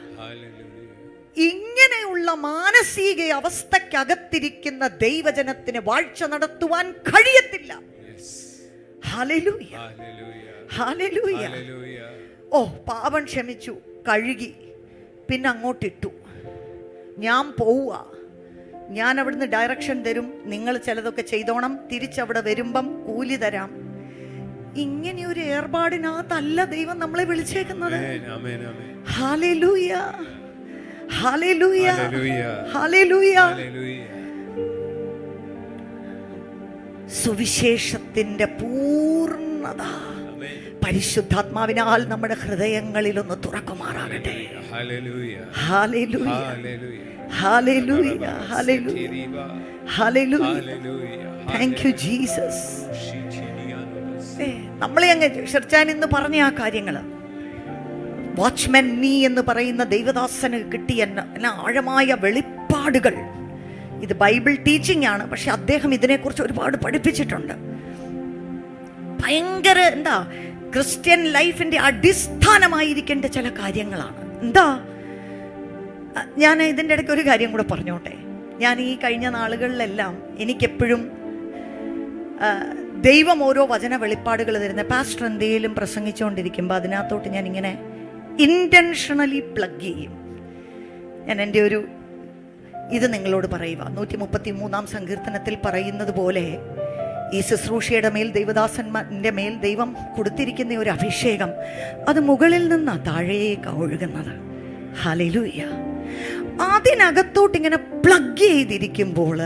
ഇങ്ങനെയുള്ള മാനസിക അവസ്ഥക്കകത്തിരിക്കുന്ന ദൈവജനത്തിന് വാഴ്ച നടത്തുവാൻ കഴിയത്തില്ല. Hallelujah, hallelujah. ഓ, പാപം ക്ഷമിച്ചു, കഴുകി, പിന്നെ അങ്ങോട്ടിട്ടു, ഞാൻ പോവുക, ഞാൻ അവിടുന്ന് ഡയറക്ഷൻ തരും, നിങ്ങൾ ചിലതൊക്കെ ചെയ്തോണം, തിരിച്ചവിടെ വരുമ്പം കൂലി തരാം. ഇങ്ങനെ ഒരു ഏർപ്പാടിനകത്തല്ല ദൈവം നമ്മളെ വിളിച്ചേക്കുന്നത്. Hallelujah, hallelujah, hallelujah. സുവിശേഷത്തിന്റെ പൂർണ്ണത പരിശുദ്ധാത്മാവിനാൽ നമ്മുടെ ഹൃദയങ്ങളിൽ ഒന്ന് തുറക്കുമാറാകട്ടെ. Hallelujah, hallelujah, hallelujah, hallelujah. Thank you Jesus. നമ്മളെ അങ്ങ് ഷെർച്ചാൻ എന്ന് പറഞ്ഞ ആ കാര്യങ്ങൾ, വാച്ച്മാൻ നീ എന്ന് പറയുന്ന ദൈവദാസന് കിട്ടിയ ആഴമായ വെളിപ്പാടുകൾ. ഇത് ബൈബിൾ ടീച്ചിങ് ആണ്, പക്ഷെ അദ്ദേഹം ഇതിനെക്കുറിച്ച് ഒരുപാട് പഠിപ്പിച്ചിട്ടുണ്ട്. ഭയങ്കര എന്താ ക്രിസ്ത്യൻ ലൈഫിന്റെ അടിസ്ഥാനമായിരിക്കേണ്ട ചില കാര്യങ്ങളാണ്. എന്താ, ഞാൻ ഇതിൻ്റെ ഇടയ്ക്ക് ഒരു കാര്യം കൂടെ പറഞ്ഞോട്ടെ. ഞാൻ ഈ കഴിഞ്ഞ നാളുകളിലെല്ലാം എനിക്കെപ്പോഴും ദൈവം ഓരോ വചന വെളിപ്പാടുകൾ തരുന്ന പാസ്റ്റർ എന്തെങ്കിലും പ്രസംഗിച്ചുകൊണ്ടിരിക്കുമ്പോൾ അതിനകത്തോട്ട് ഞാൻ ഇങ്ങനെ ഇൻറ്റൻഷണലി പ്ലഗ് ചെയ്യും. ഞാൻ എൻ്റെ ഒരു ഇത് നിങ്ങളോട് പറയുക. 133-ാം സങ്കീർത്തനത്തിൽ പറയുന്നത് പോലെ ഈ ശുശ്രൂഷയുടെ മേൽ, ദൈവദാസന്മാരുടെ മേൽ ദൈവം കൊടുത്തിരിക്കുന്ന ഒരു അഭിഷേകം, അത് മുകളിൽ നിന്നാണ് താഴേക്ക് ഒഴുകുന്നത്. ഹല്ലേലൂയ. അതിനകത്തോട്ട് ഇങ്ങനെ പ്ലഗ് ചെയ്തിരിക്കുമ്പോൾ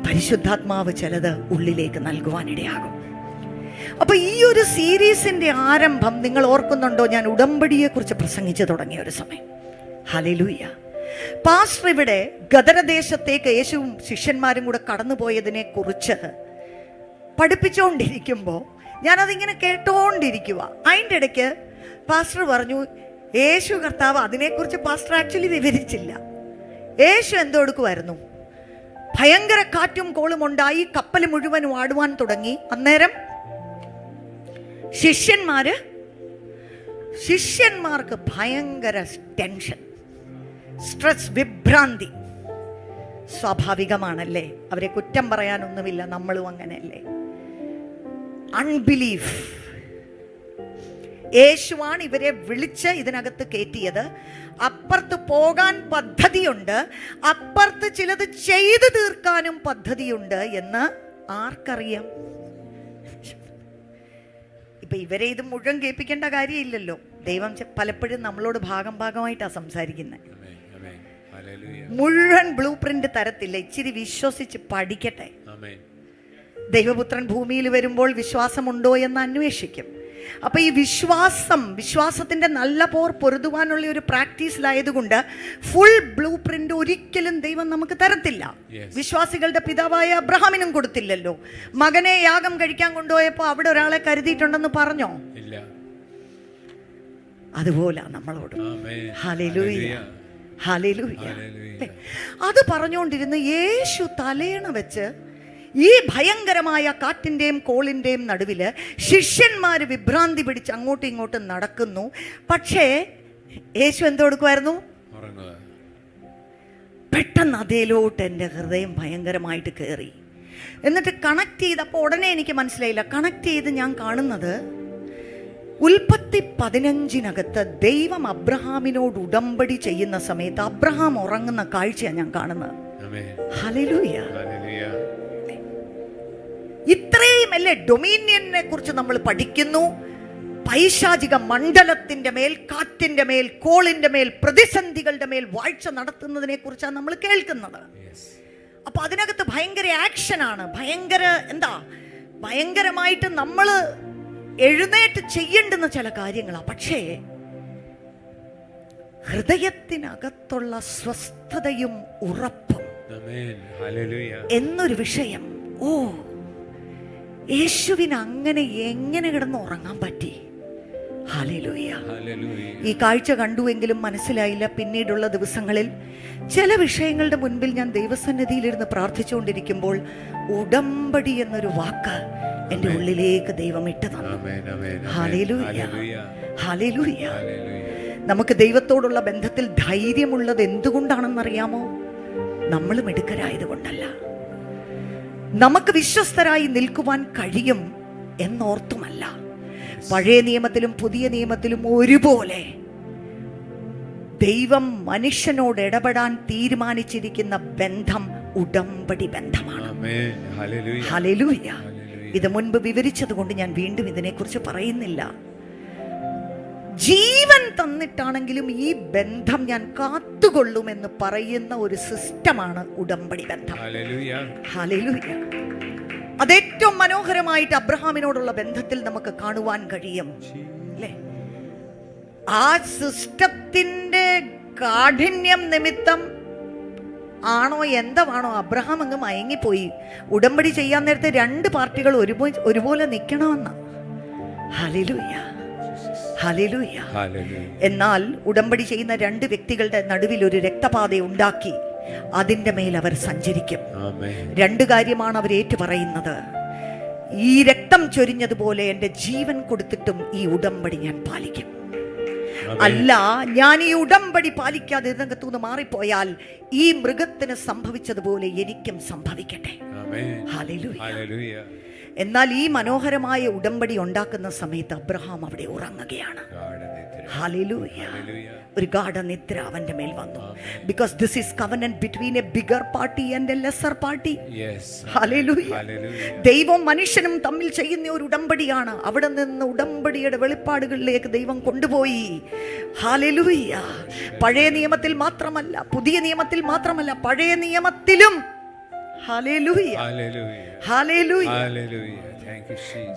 പരിശുദ്ധാത്മാവ് ചിലത് ഉള്ളിലേക്ക് നൽകുവാനിടയാകും. അപ്പൊ ഈ ഒരു സീരീസിന്റെ ആരംഭം നിങ്ങൾ ഓർക്കുന്നുണ്ടോ? ഞാൻ ഉടമ്പടിയെ കുറിച്ച് പ്രസംഗിച്ചു തുടങ്ങിയ ഒരു സമയം. ഹല്ലേലൂയ. പാസ്റ്റർ ഇവിടെ ഗദരദേശത്തേക്ക് യേശുവും ശിഷ്യന്മാരും കൂടെ കടന്നുപോയതിനെ കുറിച്ച് പഠിപ്പിച്ചുകൊണ്ടിരിക്കുമ്പോൾ ഞാനതിങ്ങനെ കേട്ടോണ്ടിരിക്കുക. അതിൻ്റെ ഇടയ്ക്ക് പാസ്റ്റർ പറഞ്ഞു, യേശു കർത്താവ് അതിനെക്കുറിച്ച് പാസ്റ്റർ ആക്ച്വലി വിവരിച്ചില്ല. യേശു എന്തോ എടുക്കുമായിരുന്നു, ഭയങ്കര കാറ്റും കോളും ഉണ്ടായി, കപ്പൽ മുഴുവൻ ആടുവാൻ തുടങ്ങി. അന്നേരം ശിഷ്യന്മാർക്ക് ഭയങ്കര ടെൻഷൻ, സ്ട്രെസ്, വിഭ്രാന്തി. സ്വാഭാവികമാണല്ലേ, അവരെ കുറ്റം പറയാനൊന്നുമില്ല, നമ്മളും അങ്ങനെയല്ലേ. അൺബിലീഫ്. യേശുവാണ് ഇവരെ വിളിച്ച് ഇതിനകത്ത് കയറ്റിയത്. അപ്പുറത്ത് പോകാൻ പദ്ധതിയുണ്ട്, അപ്പുറത്ത് ചിലത് ചെയ്തു തീർക്കാനും പദ്ധതിയുണ്ട് എന്ന് ആർക്കറിയാം? ഇപ്പൊ ഇവരെ ഇത് മുഴുവൻ കേൾപ്പിക്കേണ്ട കാര്യമില്ലല്ലോ. ദൈവം പലപ്പോഴും നമ്മളോട് ഭാഗമായിട്ടാണ് സംസാരിക്കുന്നത്. മുഴുവൻ ബ്ലൂ പ്രിന്റ് തരത്തില്ല, ഇച്ചിരി വിശ്വസിച്ച് പഠിക്കട്ടെ. ദൈവപുത്രൻ ഭൂമിയിൽ വരുമ്പോൾ വിശ്വാസമുണ്ടോ എന്ന് അന്വേഷിക്കും. അപ്പൊ ഈ വിശ്വാസത്തിന്റെ നല്ല പോർ പൊരുതുവാനുള്ള ഒരു പ്രാക്ടീസിലായതുകൊണ്ട് ഫുൾ ബ്ലൂ പ്രിന്റ് ഒരിക്കലും ദൈവം നമുക്ക് തരത്തില്ല. വിശ്വാസികളുടെ പിതാവായ അബ്രഹാമിനും കൊടുത്തില്ലല്ലോ. മകനെ യാഗം കഴിക്കാൻ കൊണ്ടുപോയപ്പോ അവിടെ ഒരാളെ കരുതിയിട്ടുണ്ടെന്ന് പറഞ്ഞോ? അതുപോലെ നമ്മളോട്. Hallelujah, hallelujah. അത് പറഞ്ഞുകൊണ്ടിരുന്ന് യേശു തലയണ വെച്ച് ഈ ഭയങ്കരമായ കാറ്റിൻ്റെയും കോളിൻ്റെയും നടുവില് ശിഷ്യന്മാര് വിഭ്രാന്തി പിടിച്ച് അങ്ങോട്ടും ഇങ്ങോട്ടും നടക്കുന്നു. പക്ഷേ യേശു എന്തോ കൊടുക്കുമായിരുന്നു? പെട്ടെന്ന് അതേലോട്ട് എൻ്റെ ഹൃദയം ഭയങ്കരമായിട്ട് കയറി. എന്നിട്ട് കണക്ട് ചെയ്തപ്പോൾ ഉടനെ എനിക്ക് മനസ്സിലായില്ല. കണക്ട് ചെയ്ത് ഞാൻ കാണുന്നത് ഉൽപ്പത്തി 15 ദൈവം അബ്രഹാമിനോട് ഉടമ്പടി ചെയ്യുന്ന സമയത്ത് അബ്രഹാം ഉറങ്ങുന്ന കാഴ്ചയാണ് ഞാൻ കാണുന്നത്. ഹല്ലേലൂയ. ഇത്രയും അല്ലേ ഡൊമീനിയനെ കുറിച്ച് നമ്മൾ പഠിക്കുന്നു. പൈശാചിക മണ്ഡലത്തിന്റെ മേൽ, കാറ്റിന്റെ മേൽ, കോളിന്റെ മേൽ, പ്രതിസന്ധികളുടെ മേൽ വാഴ്ച നടത്തുന്നതിനെ കുറിച്ചാണ് നമ്മൾ കേൾക്കുന്നത്. അപ്പൊ അതിനകത്ത് ഭയങ്കര ആക്ഷനാണ്, ഭയങ്കരമായിട്ട് നമ്മൾ എഴുന്നേറ്റ് ചെയ്യേണ്ടുന്ന ചില കാര്യങ്ങളാണ്. പക്ഷേ ഹൃദയത്തിനകത്തുള്ള സ്വസ്ഥതയും ഉറപ്പും എന്നൊരു വിഷയം. യേശുവിന് അങ്ങനെ എങ്ങനെ കിടന്ന് ഉറങ്ങാൻ പറ്റി? ഹല്ലേലൂയ. ഹല്ലേലൂയ. ഈ കാഴ്ച കണ്ടുവെങ്കിലും മനസ്സിലായില്ല. പിന്നീടുള്ള ദിവസങ്ങളിൽ ചില വിഷയങ്ങളുടെ മുൻപിൽ ഞാൻ ദൈവസന്നിധിയിലിരുന്ന് പ്രാർത്ഥിച്ചുകൊണ്ടിരിക്കുമ്പോൾ ഉടമ്പടി എന്നൊരു വാക്ക് എൻ്റെ ഉള്ളിലേക്ക് ദൈവം ഇട്ട് തന്നു. ആമേൻ, ആമേൻ, ആമേൻ. ഹല്ലേലൂയ. ഹല്ലേലൂയ. ഹല്ലേലൂയ. ഹല്ലേലൂയ. നമുക്ക് ദൈവത്തോടുള്ള ബന്ധത്തിൽ ധൈര്യമുള്ളത് എന്തുകൊണ്ടാണെന്നറിയാമോ? നമ്മൾ മിടുക്കരായത് കൊണ്ടല്ല. നമുക്ക് വിശ്വസ്തരായി നിൽക്കുവാൻ കഴിയും എന്നോർത്തുമല്ല. പഴയ നിയമത്തിലും പുതിയ നിയമത്തിലും ഒരുപോലെ ദൈവം മനുഷ്യനോട് ഇടപെടാൻ തീരുമാനിച്ചിരിക്കുന്ന ബന്ധം ഉടമ്പടി ബന്ധമാണ്. ആമേൻ. ഹല്ലേലൂയ. ഹല്ലേലൂയ. ഹല്ലേലൂയ. ഇത് മുൻപ് വിവരിച്ചത് കൊണ്ട് ഞാൻ വീണ്ടും ഇതിനെക്കുറിച്ച് പറയുന്നില്ല. ജീവൻ തന്നിട്ടാണെങ്കിലും ഈ ബന്ധം ഞാൻ കാത്തുകൊള്ളുമെന്ന് പറയുന്ന ഒരു സിസ്റ്റമാണ് ഉടമ്പടി ബന്ധം. ഹല്ലേലൂയ. ഹല്ലേലൂയ. അതേറ്റവും മനോഹരമായിട്ട് അബ്രഹാമിനോടുള്ള ബന്ധത്തിൽ നമുക്ക് കാണുവാൻ കഴിയും, അല്ലേ? ആ സിസ്റ്റത്തിന്റെ കാഠിന്യം നിമിത്തം ആണോ എന്താണോ അബ്രഹാം അങ്ങ് മയങ്ങിപ്പോയി. ഉടമ്പടി ചെയ്യാൻ നേരത്തെ രണ്ട് പാർട്ടികൾ ഒരുപോലെ നിൽക്കണമെന്ന. ഹല്ലേലൂയ. ഹല്ലേലൂയ. ഹല്ലേലൂയ. എന്നാൽ ഉടമ്പടി ചെയ്യുന്ന രണ്ട് വ്യക്തികളുടെ നടുവിൽ ഒരു രക്തപാത ഉണ്ടാക്കി അതിൻ്റെ മേൽ അവർ സഞ്ചരിക്കും. ആമേൻ. രണ്ട് കാര്യമാണ് അവർ ഏറ്റു പറയുന്നത്. ഈ രക്തം ചൊരിഞ്ഞതുപോലെ എൻ്റെ ജീവൻ കൊടുത്തിട്ടും ഈ ഉടമ്പടി ഞാൻ പാലിക്കും. അല്ല, ഞാൻ ഈ ഉടമ്പടി പാലിക്കാതെ ഇതിനകത്തുനിന്ന് മാറിപ്പോയാൽ ഈ മൃഗത്തിന് സംഭവിച്ചതുപോലെ എനിക്കും സംഭവിക്കട്ടെ. ആമേൻ. ഹല്ലേലൂയ. ഹല്ലേലൂയ. എന്നാൽ ഈ മനോഹരമായ ഉടമ്പടി ഉണ്ടാക്കുന്ന സമയത്ത് അബ്രഹാം അവിടെ ഉറങ്ങുകയാണ്. ഹല്ലേലൂയ. ഒരു ഗാഢനിദ്ര അവന്റെ മേൽ വന്നു. Because this is covenant between a bigger party and a lesser party. Hallelujah. ദൈവവും മനുഷ്യനും തമ്മിൽ ചെയ്യുന്ന ഒരു ഉടമ്പടിയാണ്. അവിടെ നിന്ന് ഉടമ്പടിയുടെ വെളിപ്പാടുകളിലേക്ക് ദൈവം കൊണ്ടുപോയി. ഹല്ലേലൂയ. പഴയ നിയമത്തിൽ മാത്രമല്ല, പുതിയ നിയമത്തിൽ മാത്രമല്ല, പഴയ നിയമത്തിലും. ഹല്ലേലൂയ. ഹല്ലേലൂയ.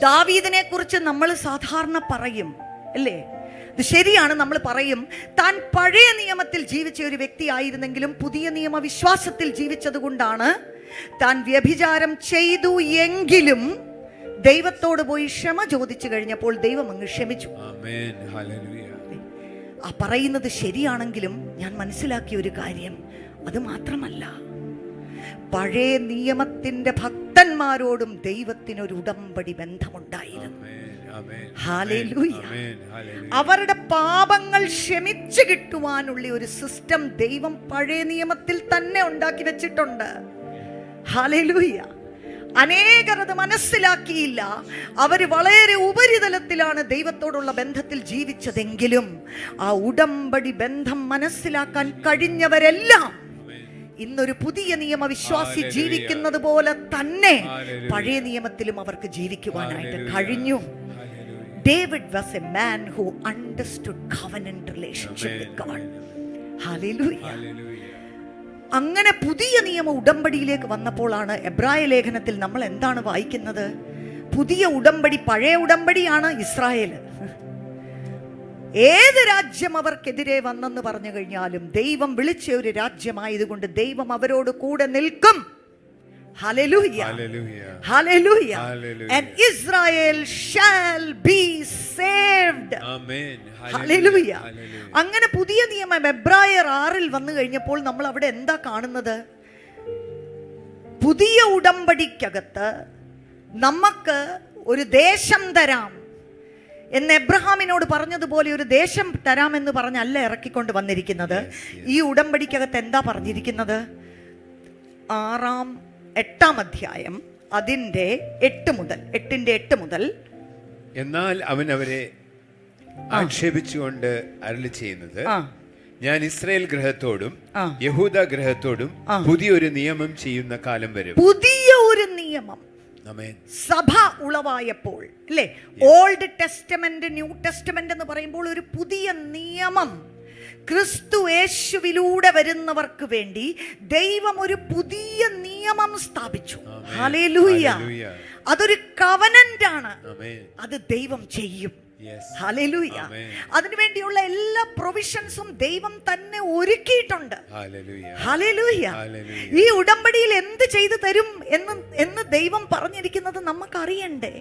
ദാവീദിനെ കുറിച്ച് നമ്മൾ സാധാരണ പറയും, അല്ലേ? ഇത് ശരിയാണ്, നമ്മൾ പറയും താൻ പഴയ നിയമത്തിൽ ജീവിച്ച ഒരു വ്യക്തി ആയിരുന്നെങ്കിലും പുതിയ നിയമ വിശ്വാസത്തിൽ ജീവിച്ചത് കൊണ്ടാണ് താൻ വ്യഭിചാരം ചെയ്തു എങ്കിലും ദൈവത്തോട് പോയി ക്ഷമ ചോദിച്ചു കഴിഞ്ഞപ്പോൾ ദൈവം അങ്ങ് ക്ഷമിച്ചു. ആ പറയുന്നത് ശരിയാണെങ്കിലും ഞാൻ മനസ്സിലാക്കിയ ഒരു കാര്യം അത് മാത്രമല്ല, പഴയ നിയമത്തിന്റെ ഭക്തന്മാരോടും ദൈവത്തിനൊരു ഉടമ്പടി ബന്ധമുണ്ടായിരുന്നു. ഹല്ലേലൂയ. അവരുടെ പാപങ്ങൾ ക്ഷമിച്ചു കിട്ടുവാനുള്ള ഒരു സിസ്റ്റം ദൈവം പഴയ നിയമത്തിൽ തന്നെ ഉണ്ടാക്കി വെച്ചിട്ടുണ്ട്. ഹല്ലേലൂയ. അനേകർ അത് മനസ്സിലാക്കിയില്ല. അവർ വളരെ ഉപരിതലത്തിലാണ് ദൈവത്തോടുള്ള ബന്ധത്തിൽ ജീവിച്ചതെങ്കിലും ആ ഉടമ്പടി ബന്ധം മനസ്സിലാക്കാൻ കഴിഞ്ഞവരെല്ലാം ഇന്നൊരു പുതിയ നിയമവിശ്വാസി ജീവിക്കുന്നത് പോലെ തന്നെ പഴയ നിയമത്തിലും അവർക്ക് ജീവിക്കുവാനായിട്ട് കഴിഞ്ഞു. David was a man who understood covenant relationship with God. Hallelujah. അങ്ങനെ പുതിയ നിയമ ഉടമ്പടിയിലേക്ക് വന്നപ്പോഴാണ് എബ്രായ ലേഖനത്തിൽ നമ്മൾ എന്താണ് വായിക്കുന്നത്? പുതിയ ഉടമ്പടി പഴയ ഉടമ്പടിയാണ് ഇസ്രായേൽ. ഏത് രാജ്യം അവർക്കെതിരെ വന്നെന്ന് പറഞ്ഞു കഴിഞ്ഞാലും ദൈവം വിളിച്ച ഒരു രാജ്യമായതുകൊണ്ട് ദൈവം അവരോട് കൂടെ നിൽക്കും. Hallelujah. Hallelujah. Hallelujah. Hallelujah. And Israel shall be saved. Amen. Hallelujah. Hallelujah. അങ്ങനെ പുതിയ നിയമം എബ്രായർ 6 വന്നു കഴിഞ്ഞപ്പോൾ നമ്മൾ അവിടെ എന്താ കാണുന്നത്? പുതിയ ഉടമ്പടിക്കകത്ത് നമുക്ക് ഒരു ദേശം തരാം എന്ന് എബ്രഹാമിനോട് പറഞ്ഞതുപോലെ ഒരു ദേശം തരാമെന്ന് പറഞ്ഞല്ല ഇറക്കിക്കൊണ്ട് വന്നിരിക്കുന്നത്. ഈ ഉടമ്പടിക്കകത്ത് എന്താ പറഞ്ഞിരിക്കുന്നത്? 8-ാം അധ്യായം അതിൻ്റെ 8 മുതൽ എന്നാൽ അവൻ അവരെ ആക്ഷേപിച്ചുകൊണ്ട് അരുളി ചെയ്യുന്നത്, ഞാൻ ഇസ്രായേൽ ഗൃഹത്തോടും യഹൂദ ഗൃഹത്തോടും പുതിയൊരു നിയമം ചെയ്യുന്ന കാലം വരും. പുതിയ ഒരു നിയമം സഭ ഉളവായപ്പോൾ, അല്ലേ? ഓൾഡ് ടെസ്റ്റമെന്റ്, ന്യൂ ടെസ്റ്റമെന്റ് എന്ന് പറയുമ്പോൾ ഒരു പുതിയ നിയമം ക്രിസ്തു യേശുവിലൂടെ വരുന്നവർക്ക് വേണ്ടി ദൈവം ഒരു പുതിയ നിയമം സ്ഥാപിച്ചു. ഹല്ലേലൂയ. അതൊരു കവനന്റ് ആണ്. അത് ദൈവം ചെയ്യും. ഹല്ലേലൂയ. അതിനുവേണ്ടിയുള്ള എല്ലാ പ്രൊവിഷൻസും ദൈവം തന്നെ ഒരുക്കിയിട്ടുണ്ട്. ഹല്ലേലൂയ. ഈ ഉടമ്പടിയിൽ എന്ത് ചെയ്തു തരും എന്ന് ദൈവം പറഞ്ഞിരിക്കുന്നത് നമുക്കറിയണ്ടേ?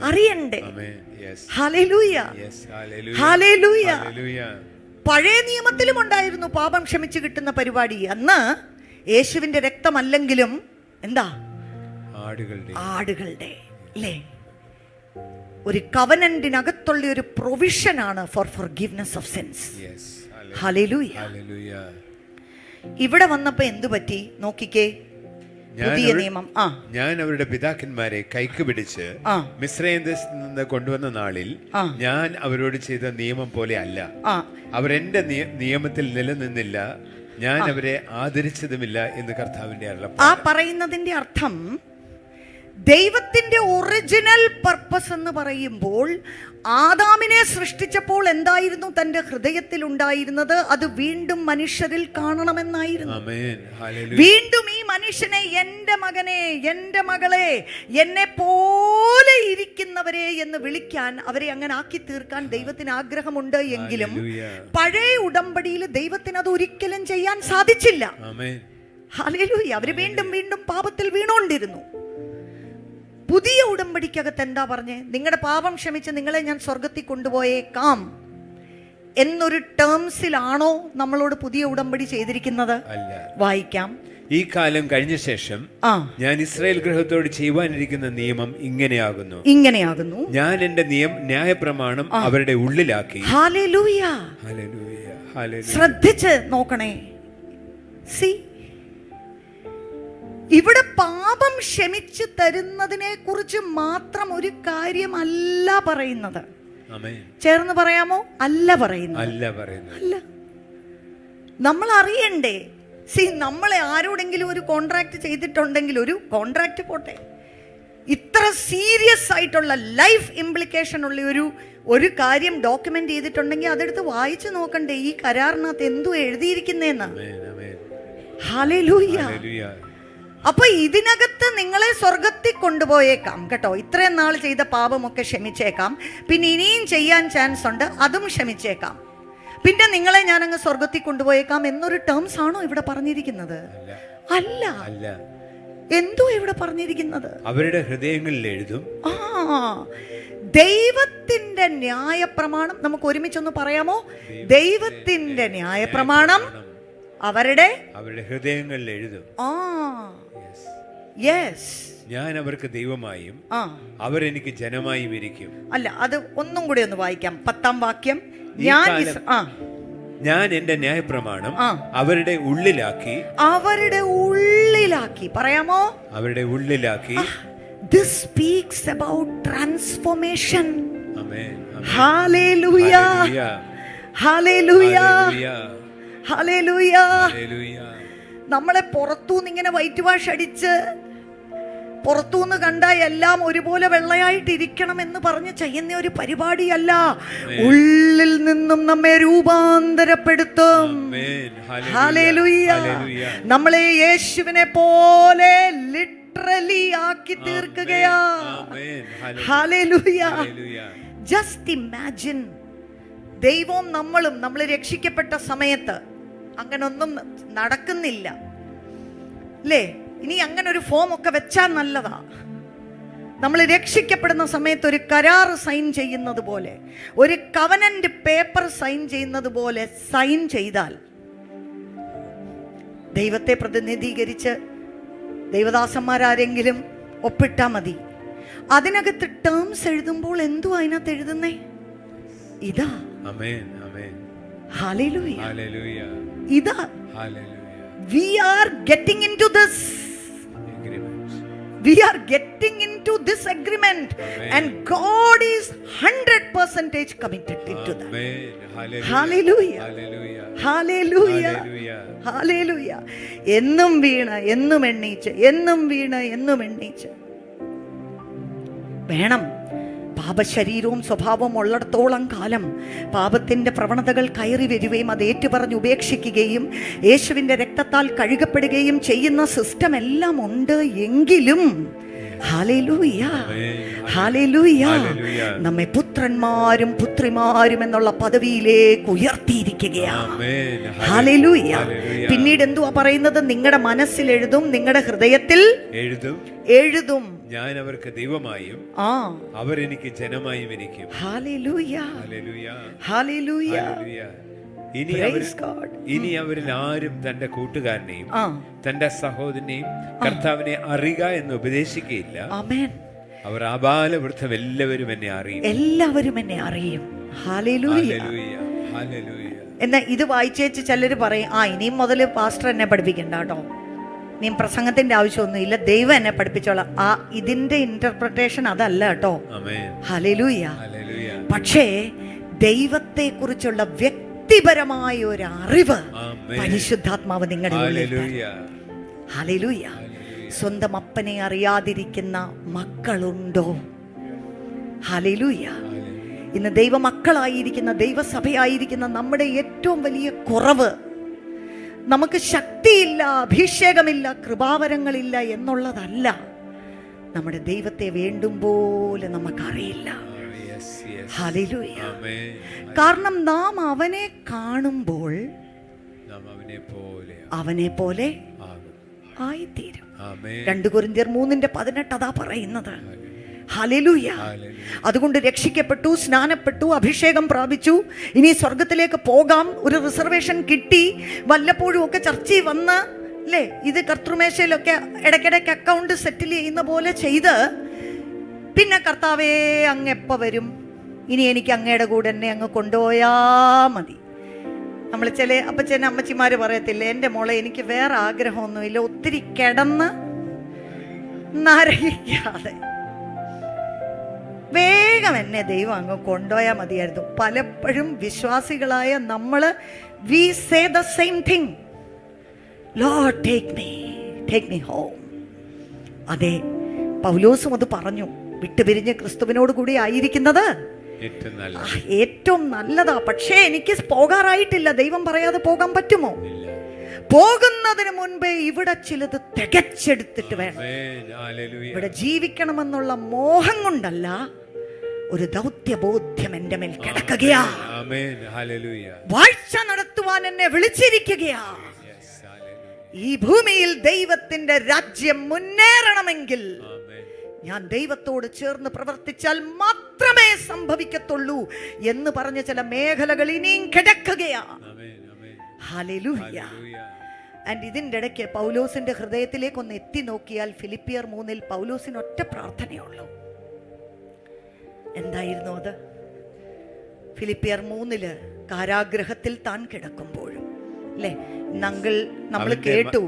അറിയണ്ടേ? Amen. Yes. Hallelujah. Yes. Hallelujah. Hallelujah. Hallelujah. പഴയ നിയമത്തിലും ഉണ്ടായിരുന്നു പാപം ക്ഷമിച്ചു കിട്ടുന്ന പരിപാടി. അന്ന് യേശുവിന്റെ രക്തമല്ലെങ്കിലും എന്താ, ആടുകളുടെ അല്ലേ, ഒരു കവനന്റിനകത്തുള്ള ഒരു പ്രൊവിഷനാണ് ഫോർ ഫോർഗിവ്നെസ് ഓഫ് സിൻസ്. ഹല്ലേലൂയ. ഇവിടെ വന്നപ്പോ എന്തു പറ്റി നോക്കിക്കേ, പുതിയ നിയമം. ഞാൻ അവരുടെ പിതാക്കന്മാരെ കൈക്ക് പിടിച്ച് മിസ്രയീമിൽ നിന്ന് കൊണ്ടുവന്ന നാളിൽ ഞാൻ അവരോട് ചെയ്ത നിയമം പോലെ അല്ല. അവർ എന്റെ നിയമത്തിൽ നിലനിന്നില്ല, ഞാൻ അവരെ ആദരിച്ചതുമില്ല എന്ന് കർത്താവിന്റെ അരുളപ്പാട്. ആ പറയുന്നതിന്റെ അർത്ഥം, ദൈവത്തിന്റെ ഒറിജിനൽ പർപ്പസ് എന്ന് പറയുമ്പോൾ ആദാമിനെ സൃഷ്ടിച്ചപ്പോൾ എന്തായിരുന്നു തന്റെ ഹൃദയത്തിൽ ഉണ്ടായിരുന്നത്? അത് വീണ്ടും മനുഷ്യരിൽ കാണണമെന്നായിരുന്നു. വീണ്ടും ഈ മനുഷ്യനെ എന്റെ മകനെ, എന്റെ മകളെ, എന്നെ പോലെ ഇരിക്കുന്നവരെ എന്ന് വിളിക്കാൻ, അവരെ അങ്ങനെ ആക്കി തീർക്കാൻ ദൈവത്തിന് ആഗ്രഹമുണ്ട്. എങ്കിലും പഴയ ഉടമ്പടിയിൽ ദൈവത്തിന് അത് ഒരിക്കലും ചെയ്യാൻ സാധിച്ചില്ല. ഹല്ലേലൂയ. അവര് വീണ്ടും വീണ്ടും പാപത്തിൽ വീണോണ്ടിരുന്നു. പുതിയ ഉടമ്പടിക്കകത്ത് എന്താ പറഞ്ഞേ? നിങ്ങളുടെ പാപം ക്ഷമിച്ച് നിങ്ങളെ ഞാൻ സ്വർഗത്തിൽ കൊണ്ടുപോയേക്കാം എന്നൊരു ടേംസിലാണോ നമ്മളോട് പുതിയ ഉടമ്പടി ചെയ്തിരിക്കുന്നത്? വായിക്കാം. ഈ കാലം കഴിഞ്ഞ ശേഷം ഞാൻ ഇസ്രായേൽ ഗൃഹത്തോട് ചെയ്യുവാനിരിക്കുന്ന നിയമം ഇങ്ങനെയാകുന്നു, ഞാൻ എന്റെ ന്യായപ്രമാണം അവരുടെ ഉള്ളിലാക്കി. ഹല്ലേലൂയ. ശ്രദ്ധിച്ച് നോക്കണേ. സി, ഇവിടെ പാപം ക്ഷമിച്ചു തരുന്നതിനെ കുറിച്ച് മാത്രം ഒരു കാര്യമല്ല പറയുന്നത്. ചേർന്ന് പറയാമോ? അല്ല പറയുന്നത്. അല്ല, നമ്മൾ അറിയണ്ടേ. സി, നമ്മളെ ആരോടെങ്കിലും ഒരു കോൺട്രാക്ട് ചെയ്തിട്ടുണ്ടെങ്കിൽ, ഒരു കോൺട്രാക്ട് പോട്ടെ, ഇത്ര സീരിയസ് ആയിട്ടുള്ള ലൈഫ് ഇംപ്ലിക്കേഷൻ ഉള്ള ഒരു കാര്യം ഡോക്യുമെന്റ് ചെയ്തിട്ടുണ്ടെങ്കിൽ അതെടുത്ത് വായിച്ചു നോക്കണ്ടേ ഈ കരാറിനകത്ത് എന്തോ എഴുതിയിരിക്കുന്നേന്ന്. ഹല്ലേലൂയ. അപ്പൊ ഇതിനകത്ത് നിങ്ങളെ സ്വർഗത്തിൽ കൊണ്ടുപോയേക്കാം കേട്ടോ. ഇത്രയും നാൾ ചെയ്ത പാപമൊക്കെ ക്ഷമിച്ചേക്കാം, പിന്നെ ഇനിയും ചെയ്യാൻ ചാൻസ് ഉണ്ട്, അതും ക്ഷമിച്ചേക്കാം, പിന്നെ നിങ്ങളെ ഞാനങ്ങ് സ്വർഗത്തിൽ കൊണ്ടുപോയേക്കാം എന്നൊരു ടേംസ് ആണോ ഇവിടെ പറഞ്ഞിരിക്കുന്നത്? അല്ല. എന്തോ ഇവിടെ പറഞ്ഞിരിക്കുന്നത്? അവരുടെ ഹൃദയങ്ങളിൽ എഴുതും. ദൈവത്തിന്റെ ന്യായപ്രമാണം നമുക്ക് ഒരുമിച്ചൊന്ന് പറയാമോ? ദൈവത്തിന്റെ ന്യായപ്രമാണം അവരുടെ ഹൃദയങ്ങളിൽ എഴുതും. ഞാൻ അവർക്ക് ദൈവമായും അവർ എനിക്ക് ജനമായും ഇരിക്കും. അല്ല, അത് ഒന്നും കൂടി ഒന്ന് വായിക്കാം. 10ാം വാക്യം. ഞാൻ എന്റെ ന്യായപ്രമാണം അവരുടെ ഉള്ളിലാക്കി. പറയാമോ? അവരുടെ ഉള്ളിലാക്കി. This speaks about transformation. Hallelujah. Hallelujah. Hallelujah. നമ്മളെ പുറത്തുനിന്ന് ഇങ്ങനെ വൈറ്റ് വാഷ് അടിച്ച് പുറത്തുനിന്ന് കണ്ട എല്ലാം ഒരുപോലെ വെള്ളയായിട്ടിരിക്കണം എന്ന് പറഞ്ഞ് ചെയ്യുന്ന ഒരു പരിപാടിയല്ല. ഉള്ളിൽ നിന്നും നമ്മെ രൂപാന്തരപ്പെടുത്തും. ഹല്ലേലൂയ. നമ്മളെ യേശുവിനെ പോലെ ലിറ്ററലി ആക്കി തീർക്കുകയാ. ഹല്ലേലൂയ. ജസ്റ്റ് ഇമാജിൻ, ദൈവവും നമ്മളും നമ്മൾ രക്ഷിക്കപ്പെട്ട സമയത്ത് അങ്ങനൊന്നും നടക്കുന്നില്ല അല്ലേ? ഇനി അങ്ങനെ ഒരു ഫോം ഒക്കെ വെച്ചാൽ നല്ലതാ. നമ്മൾ രക്ഷിക്കപ്പെടുന്ന സമയത്ത് ഒരു കരാർ സൈൻ ചെയ്യുന്നത് പോലെ, ഒരു കവനന്റ് പേപ്പർ സൈൻ ചെയ്യുന്നത് പോലെ സൈൻ ചെയ്താൽ, ദൈവത്തെ പ്രതിനിധീകരിച്ച് ദൈവദാസന്മാരാരെങ്കിലും ഒപ്പിട്ടാ മതി. അതിനകത്ത് ടേംസ് എഴുതുമ്പോൾ എന്തു അതിനകത്ത് എഴുതുന്നേ? ഇതാ. ഹല്ലേലൂയ. ഇതാ. We are getting into this. We are getting into this agreement. Amen. And God is 100% committed into that. Hallelujah. Hallelujah. Hallelujah. എന്നും വീണ എന്നും എണ്ണീച്ച്, എന്നും വീണ എന്നും എണ്ണീച്ച് വേണം. പാപശരീരവും സ്വഭാവവും ഉള്ളിടത്തോളം കാലം പാപത്തിൻ്റെ പ്രവണതകൾ കയറി വരികയും അത് ഏറ്റുപറഞ്ഞ് ഉപേക്ഷിക്കുകയും യേശുവിൻ്റെ രക്തത്താൽ കഴുകപ്പെടുകയും ചെയ്യുന്ന സിസ്റ്റം എല്ലാം ഉണ്ട്. എങ്കിലും ഹല്ലേലൂയ, ആമേൻ. ഹല്ലേലൂയ. ഹല്ലേലൂയ. നമ്മെ പുത്രന്മാരും പുത്രിമാരും എന്നുള്ള പദവിയിലേക്ക് ഉയർത്തിയിരിക്കുകയാണ്. ആമേൻ. ഹല്ലേലൂയ. ഹല്ലേലൂയ. പിന്നീട് എന്തുവാ പറയുന്നത്? നിങ്ങളുടെ മനസ്സിൽ എഴുതും, നിങ്ങളുടെ ഹൃദയത്തിൽ എഴുതും. ഞാൻ അവർക്ക് ദൈവമായും അവർ എനിക്ക് ജനമായും ഇരിക്കും. Hallelujah, hallelujah. ഹല്ലേലൂയ. ഹല്ലേലൂയ. ഇനി അവരിൽ ആരും തന്റെ കൂട്ടുകാരനെയും തന്റെ സഹോദരനെയും കർത്താവിനെ അറിയുക എന്ന് ഉപദേശിക്കുകയില്ല. ആമേൻ. അവർ ആബാലവൃദ്ധം എല്ലാവരും എന്നെ അറിയും. എല്ലാവരും എന്നെ അറിയും. ഹല്ലേലൂയ. ഹല്ലേലൂയ. ഹല്ലേലൂയ. എന്നാ ഇത് വായിച്ചേച്ച് ചിലർ പറയും, ഇനിയും മുതൽ പാസ്റ്റർ എന്നെ പഠിപ്പിക്കണ്ട കേട്ടോ, നീ പ്രസംഗത്തിന്റെ ആവശ്യമൊന്നുമില്ല, ദൈവം എന്നെ പഠിപ്പിച്ചോളാം. ഇതിന്റെ ഇന്റർപ്രിട്ടേഷൻ അതല്ല കേട്ടോ. ഹല്ലേലൂയ. പക്ഷേ ദൈവത്തെ കുറിച്ചുള്ള വ്യക്തിപരമായ ഒരു അറിവ് പരിശുദ്ധാത്മാവ് നിങ്ങളുടെ ഉള്ളിൽ. ഹല്ലേലൂയ. സ്വന്തം അപ്പനെ അറിയാതിരിക്കുന്ന മക്കളുണ്ടോ? ഹല്ലേലൂയ. ഇന്ന് ദൈവമക്കളായിരിക്കുന്ന, ദൈവസഭയായിരിക്കുന്ന നമ്മുടെ ഏറ്റവും വലിയ കുറവ് നമുക്ക് ശക്തിയില്ല, അഭിഷേകമില്ല, കൃപാവരങ്ങളില്ല എന്നുള്ളതല്ല. നമ്മുടെ ദൈവത്തെ വേണ്ടും പോലെ നമുക്കറിയില്ല. ഹല്ലേലൂയ. കാരണം നാം അവനെ കാണുമ്പോൾ അവനെ പോലെ ആയിത്തീരും. 2 കൊരിന്ത്യർ 3:18 അതാ പറയുന്നത്. ഹല്ലേലൂയ. അതുകൊണ്ട് രക്ഷിക്കപ്പെട്ടു, സ്നാനപ്പെട്ടു, അഭിഷേകം പ്രാപിച്ചു, ഇനി സ്വർഗത്തിലേക്ക് പോകാം, ഒരു റിസർവേഷൻ കിട്ടി, വല്ലപ്പോഴും ഒക്കെ ചർച്ചയിൽ വന്ന് അല്ലേ, ഇത് കർത്തൃമേശയിലൊക്കെ ഇടയ്ക്കിടയ്ക്ക് അക്കൗണ്ട് സെറ്റിൽ ചെയ്യുന്ന പോലെ ചെയ്ത്, പിന്നെ കർത്താവേ അങ്ങ് എപ്പോൾ വരും, ഇനി എനിക്ക് അങ്ങയുടെ കൂടെ എന്നെ അങ്ങ് കൊണ്ടുപോയാ മതി. നമ്മൾ ചില അപ്പച്ചൻ അമ്മച്ചിമാർ പറയത്തില്ലേ, എൻ്റെ മോളെ എനിക്ക് വേറെ ആഗ്രഹമൊന്നുമില്ല, ഒത്തിരി കിടന്ന് നരകിക്കാതെ വേഗം എന്നെ ദൈവം അങ്ങ് കൊണ്ടുപോയാൽ മതിയായിരുന്നു. പലപ്പോഴും വിശ്വാസികളായ നമ്മൾ we say the same thing, Lord take me home. അതെ, പൗലോസും അത് പറഞ്ഞു. വിട്ടുപിരിഞ്ഞ് ക്രിസ്തുവിനോട് കൂടി ആയിരിക്കുന്നത് ഏറ്റവും നല്ലതാ. പക്ഷേ എനിക്ക് പോകാറായിട്ടില്ല. ദൈവം പറയാതെ പോകാൻ പറ്റുമോ? പോകുന്നതിന് മുൻപേ ഇവിടെ ചിലത് തികച്ചെടുത്തിട്ട് വേണം. ഇവിടെ ജീവിക്കണമെന്നുള്ള മോഹം കൊണ്ടല്ല, ഒരു ദൗത്യബോധ്യം എന്റെ മേൽ കിടക്കുകയാ. വാഴ്ച നടത്തുവാൻ എന്നെ വിളിച്ചിരിക്കുകയാ. ഈ ഭൂമിയിൽ ദൈവത്തിന്റെ രാജ്യം മുന്നേറണമെങ്കിൽ ഞാൻ ദൈവത്തോട് ചേർന്ന് പ്രവർത്തിച്ചാൽ മാത്രമേ സംഭവിക്കത്തുള്ളൂ എന്ന് പറഞ്ഞ ചില മേഖലകൾ ഇനിയും കിടക്കുകയാ. ഹല്ലേലൂയ. ആൻഡ് ഇതിൻ്റെ ഇടയ്ക്ക് പൗലോസിന്റെ ഹൃദയത്തിലേക്ക് ഒന്ന് എത്തി നോക്കിയാൽ ഫിലിപ്പിയർ 3 പൗലോസിന് ഒറ്റ പ്രാർത്ഥനയുള്ളൂ. എന്തായിരുന്നു അത്? ഫിലിപ്പിയർ 3 കാരാഗ്രഹത്തിൽ താൻ കിടക്കുമ്പോഴും അല്ലേ, നമ്മൾ കേട്ടു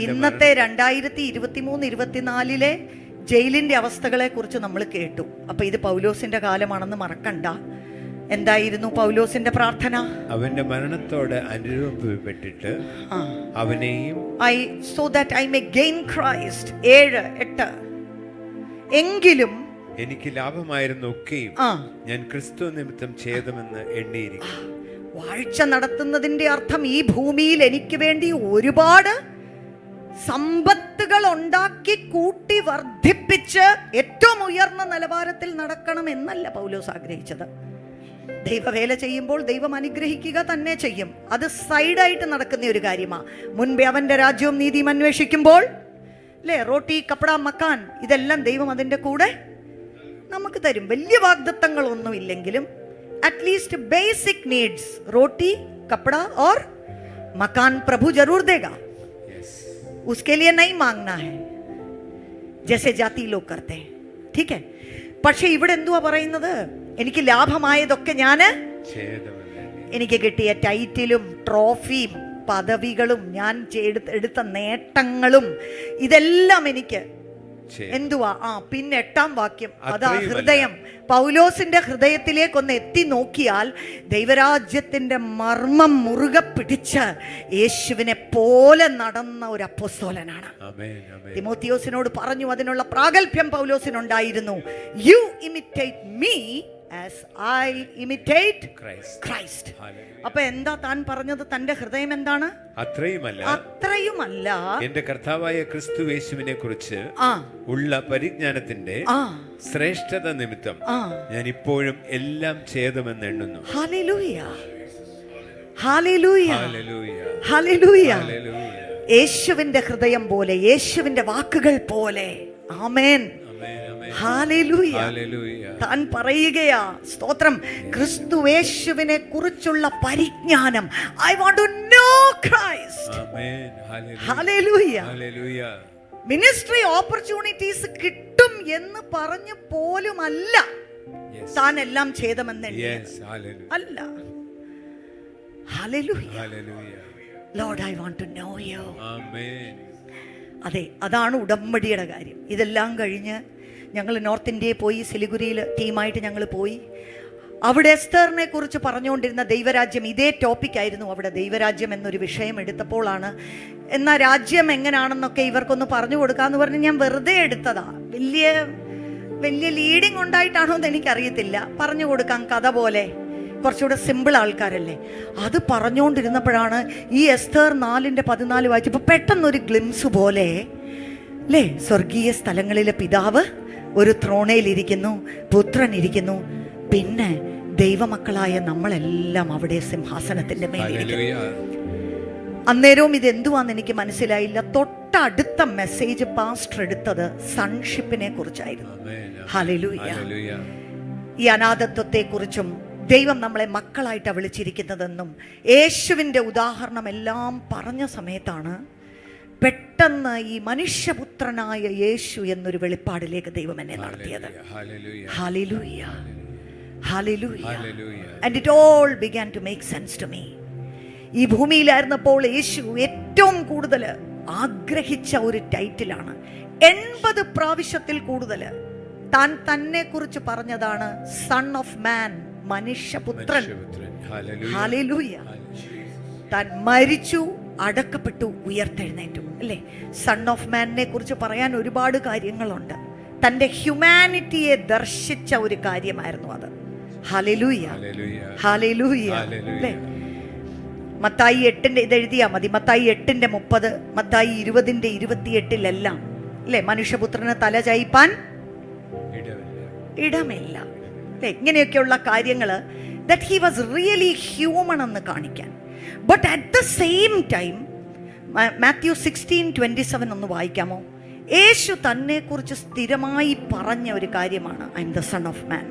ഇന്നത്തെ 2023-24 ജയിലിന്റെ അവസ്ഥകളെ കുറിച്ച് നമ്മൾ കേട്ടു. അപ്പൊ ഇത് പൗലോസിന്റെ കാലമാണെന്ന് മറക്കണ്ട. എന്തായിരുന്നു പൗലോസിന്റെ പ്രാർത്ഥന? അവന്റെ മരണത്തോട് അനുരൂപപ്പെട്ടിട്ട് അവനെയും so that I may gain Christ. 7-8 എങ്കിലും എനിക്ക് ലാഭമായിരുന്നു ഒക്കെയും ഞാൻ ക്രിസ്തു നിമിത്തം ഛേദമെന്ന് എണ്ണിയിരിക്കും. വാഴ്ച നടത്തുന്നതിന്റെ അർത്ഥം ഈ ഭൂമിയിൽ എനിക്ക് വേണ്ടി ഒരുപാട് സമ്പത്തുകൾ ഉണ്ടാക്കി കൂട്ടി വർദ്ധിപ്പിച്ച് ഏറ്റവും ഉയർന്ന നിലവാരത്തിൽ നടക്കണം എന്നല്ല പൗലോസ് ആഗ്രഹിച്ചത്. ദൈവവേല ചെയ്യുമ്പോൾ ദൈവം അനുഗ്രഹിക്കുക തന്നെ ചെയ്യും. അത് സൈഡായിട്ട് നടക്കുന്ന ഒരു കാര്യമാണ്. മുൻപേ അവന്റെ രാജ്യവും നീതിയും അന്വേഷിക്കുമ്പോൾ അല്ലേ, റോട്ടി കപ്പട മക്കാൻ ഇതെല്ലാം ദൈവം അതിൻ്റെ കൂടെ നമുക്ക് തരും. വലിയ വാഗ്ദത്തങ്ങളൊന്നും ഇല്ലെങ്കിലും അറ്റ്ലീസ്റ്റ് ബേസിക് നീഡ്സ് रोटी कपड़ा और मकान प्रभु जरूर देगा. उसके लिए नहीं मांगना है जैसे जाति लोग करते हैं. ठीक है. പക്ഷെ ഇവിടെ എന്തുവാ പറയുന്നത്? എനിക്ക് ലാഭമായതൊക്കെ ഞാന്, എനിക്ക് കിട്ടിയ ടൈറ്റിലും ട്രോഫിയും പദവികളും ഞാൻ എടുത്ത നേട്ടങ്ങളും ഇതെല്ലാം എനിക്ക് എന്തുവാ? പിന്നെ 8-ാം വാക്യം അതാ ഹൃദയം. പൗലോസിന്റെ ഹൃദയത്തിലേക്കൊന്ന് എത്തി നോക്കിയാൽ ദൈവരാജ്യത്തിന്റെ മർമ്മം മുറുകെ പിടിച്ച് യേശുവിനെ പോലെ നടന്ന ഒരു അപ്പോസ്തലനാണ്. തിമോത്തിയോസിനോട് പറഞ്ഞു, അതിനുള്ള പ്രാഗൽഭ്യം പൗലോസിനുണ്ടായിരുന്നു. You imitate me as I imitate Christ. Christ. Hallelujah. അപ്പൊ എന്താ താൻ പറഞ്ഞത്? തന്റെ ഹൃദയം എന്താണ്? അത്രയുമല്ല എന്റെ കർത്താവായ ക്രിസ്തു യേശുവിനെ കുറിച്ച് ഉള്ള പരിജ്ഞാനത്തിന്റെ ശ്രേഷ്ഠത നിമിത്തം ഞാൻ ഇപ്പോഴും എല്ലാം ഛേദമെന്ന് എണ്ണുന്നു. ഹല്ലേലൂയ, ഹല്ലേലൂയ, ഹല്ലേലൂയ, ഹല്ലേലൂയ. ഹല്ലേലൂയ. യേശുവിന്റെ ഹൃദയം പോലെ, യേശുവിന്റെ വാക്കുകൾ പോലെ. ആമേൻ, ഹല്ലേലൂയ. താൻ പറയുകയാ, സ്തോത്രം, ക്രിസ്തു യേശുവിനെ കുറിച്ചുള്ള പരിജ്ഞാനം. I want to know Christ. ഹല്ലേലൂയ. മിനിസ്ട്രി ഓപ്പർച്യൂണിറ്റീസ് കിട്ടും എന്ന് പറഞ്ഞു പോലുമല്ല താൻ എല്ലാം ഛേദമെന്ന് അല്ല. ഹല്ലേലൂയ. Lord, I want to know you. അതെ, അതാണ് ഉടമ്പടിയുടെ കാര്യം. ഇതെല്ലാം കഴിഞ്ഞ് ഞങ്ങൾ നോർത്ത് ഇന്ത്യയിൽ പോയി, സിലിഗുരിയിൽ ടീമായിട്ട് ഞങ്ങൾ പോയി. അവിടെ എസ്തറിനെ കുറിച്ച് പറഞ്ഞുകൊണ്ടിരുന്ന ദൈവരാജ്യം, ഇതേ ടോപ്പിക്കായിരുന്നു അവിടെ. ദൈവരാജ്യം എന്നൊരു വിഷയം എടുത്തപ്പോഴാണ്, എന്നാൽ രാജ്യം എങ്ങനെയാണെന്നൊക്കെ ഇവർക്കൊന്ന് പറഞ്ഞു കൊടുക്കാമെന്ന് പറഞ്ഞ് ഞാൻ വെറുതെ എടുത്തതാ. വലിയ ലീഡിങ് ഉണ്ടായിട്ടാണോ എന്ന് എനിക്കറിയത്തില്ല. പറഞ്ഞു കൊടുക്കാം, കഥ പോലെ, കുറച്ചുകൂടെ സിമ്പിൾ ആൾക്കാരല്ലേ. അത് പറഞ്ഞുകൊണ്ടിരുന്നപ്പോഴാണ് ഈ എസ്തർ 4:14 വായിച്ചപ്പോൾ പെട്ടെന്നൊരു ഗ്ലിംസ് പോലെ, അല്ലേ, സ്വർഗീയ സ്ഥലങ്ങളിലെ പിതാവ് ഒരു ത്രോണയിലിരിക്കുന്നു, പുത്രൻ ഇരിക്കുന്നു, പിന്നെ ദൈവമക്കളായ നമ്മളെല്ലാം അവിടെ സിംഹാസനത്തിന്റെ മേലിരിക്കുന്നു. അന്നേരവും ഇത് എന്തുവാന്ന് എനിക്ക് മനസ്സിലായില്ല. തൊട്ടടുത്ത മെസ്സേജ് പാസ്റ്റർ എടുത്തത് സൺഷിപ്പിനെ കുറിച്ചായിരുന്നു. ഹല്ലേലൂയ. ഈ അനാഥത്വത്തെ കുറിച്ചും ദൈവം നമ്മളെ മക്കളായിട്ടാണ് വിളിച്ചിരിക്കുന്നതെന്നും യേശുവിൻ്റെ ഉദാഹരണം എല്ലാം പറഞ്ഞ സമയത്താണ് പെട്ടെന്ന് ഈ മനുഷ്യപുത്രനായ യേശു എന്നൊരു വെളിപ്പാടിലേക്ക് ദൈവം എന്നെ നടത്തിയത്. Hallelujah, hallelujah. And it all began to make sense to me. ഈ ഭൂമിയിലായിരുന്നപ്പോൾ യേശു ഏറ്റവും കൂടുതൽ ആഗ്രഹിച്ച ഒരു ടൈറ്റിലാണ്. 80 പ്രാവശ്യത്തിൽ കൂടുതൽ താൻ തന്നെ കുറിച്ച് പറഞ്ഞതാണ് സൺ ഓഫ് മാൻ, മനുഷ്യപുത്രൻ. ഹല്ലേലൂയ. താൻ മരിച്ചു, അടക്കപ്പെട്ടു, ഉയർത്തെഴുന്നേറ്റു, അല്ലേ? സൺ ഓഫ് മാനിനെ കുറിച്ച് പറയാൻ ഒരുപാട് കാര്യങ്ങളുണ്ട്. തൻ്റെ ഹ്യൂമാനിറ്റിയെ ദർശിച്ച ഒരു കാര്യമായിരുന്നു അത്. ഹല്ലേലൂയ, ഹല്ലേലൂയ, അല്ലേ? മത്തായി 8 ഇതെഴുതിയാൽ മതി. മത്തായി 8:30, മത്തായി 20:28 അല്ലേ, മനുഷ്യപുത്രന് തല ചായ്പാൻ ഇടമില്ല, അല്ലേ? ഇങ്ങനെയൊക്കെയുള്ള കാര്യങ്ങൾ that he was really human എന്ന് കാണിക്കാൻ. But at the same time Mathew 16:27 ഒന്ന് വായിക്കാമോ? യേശു തന്നെ കുറിച്ച് സ്ഥിരമായി പറഞ്ഞ ഒരു കാര്യമാണ്, I M the son of മാൻ.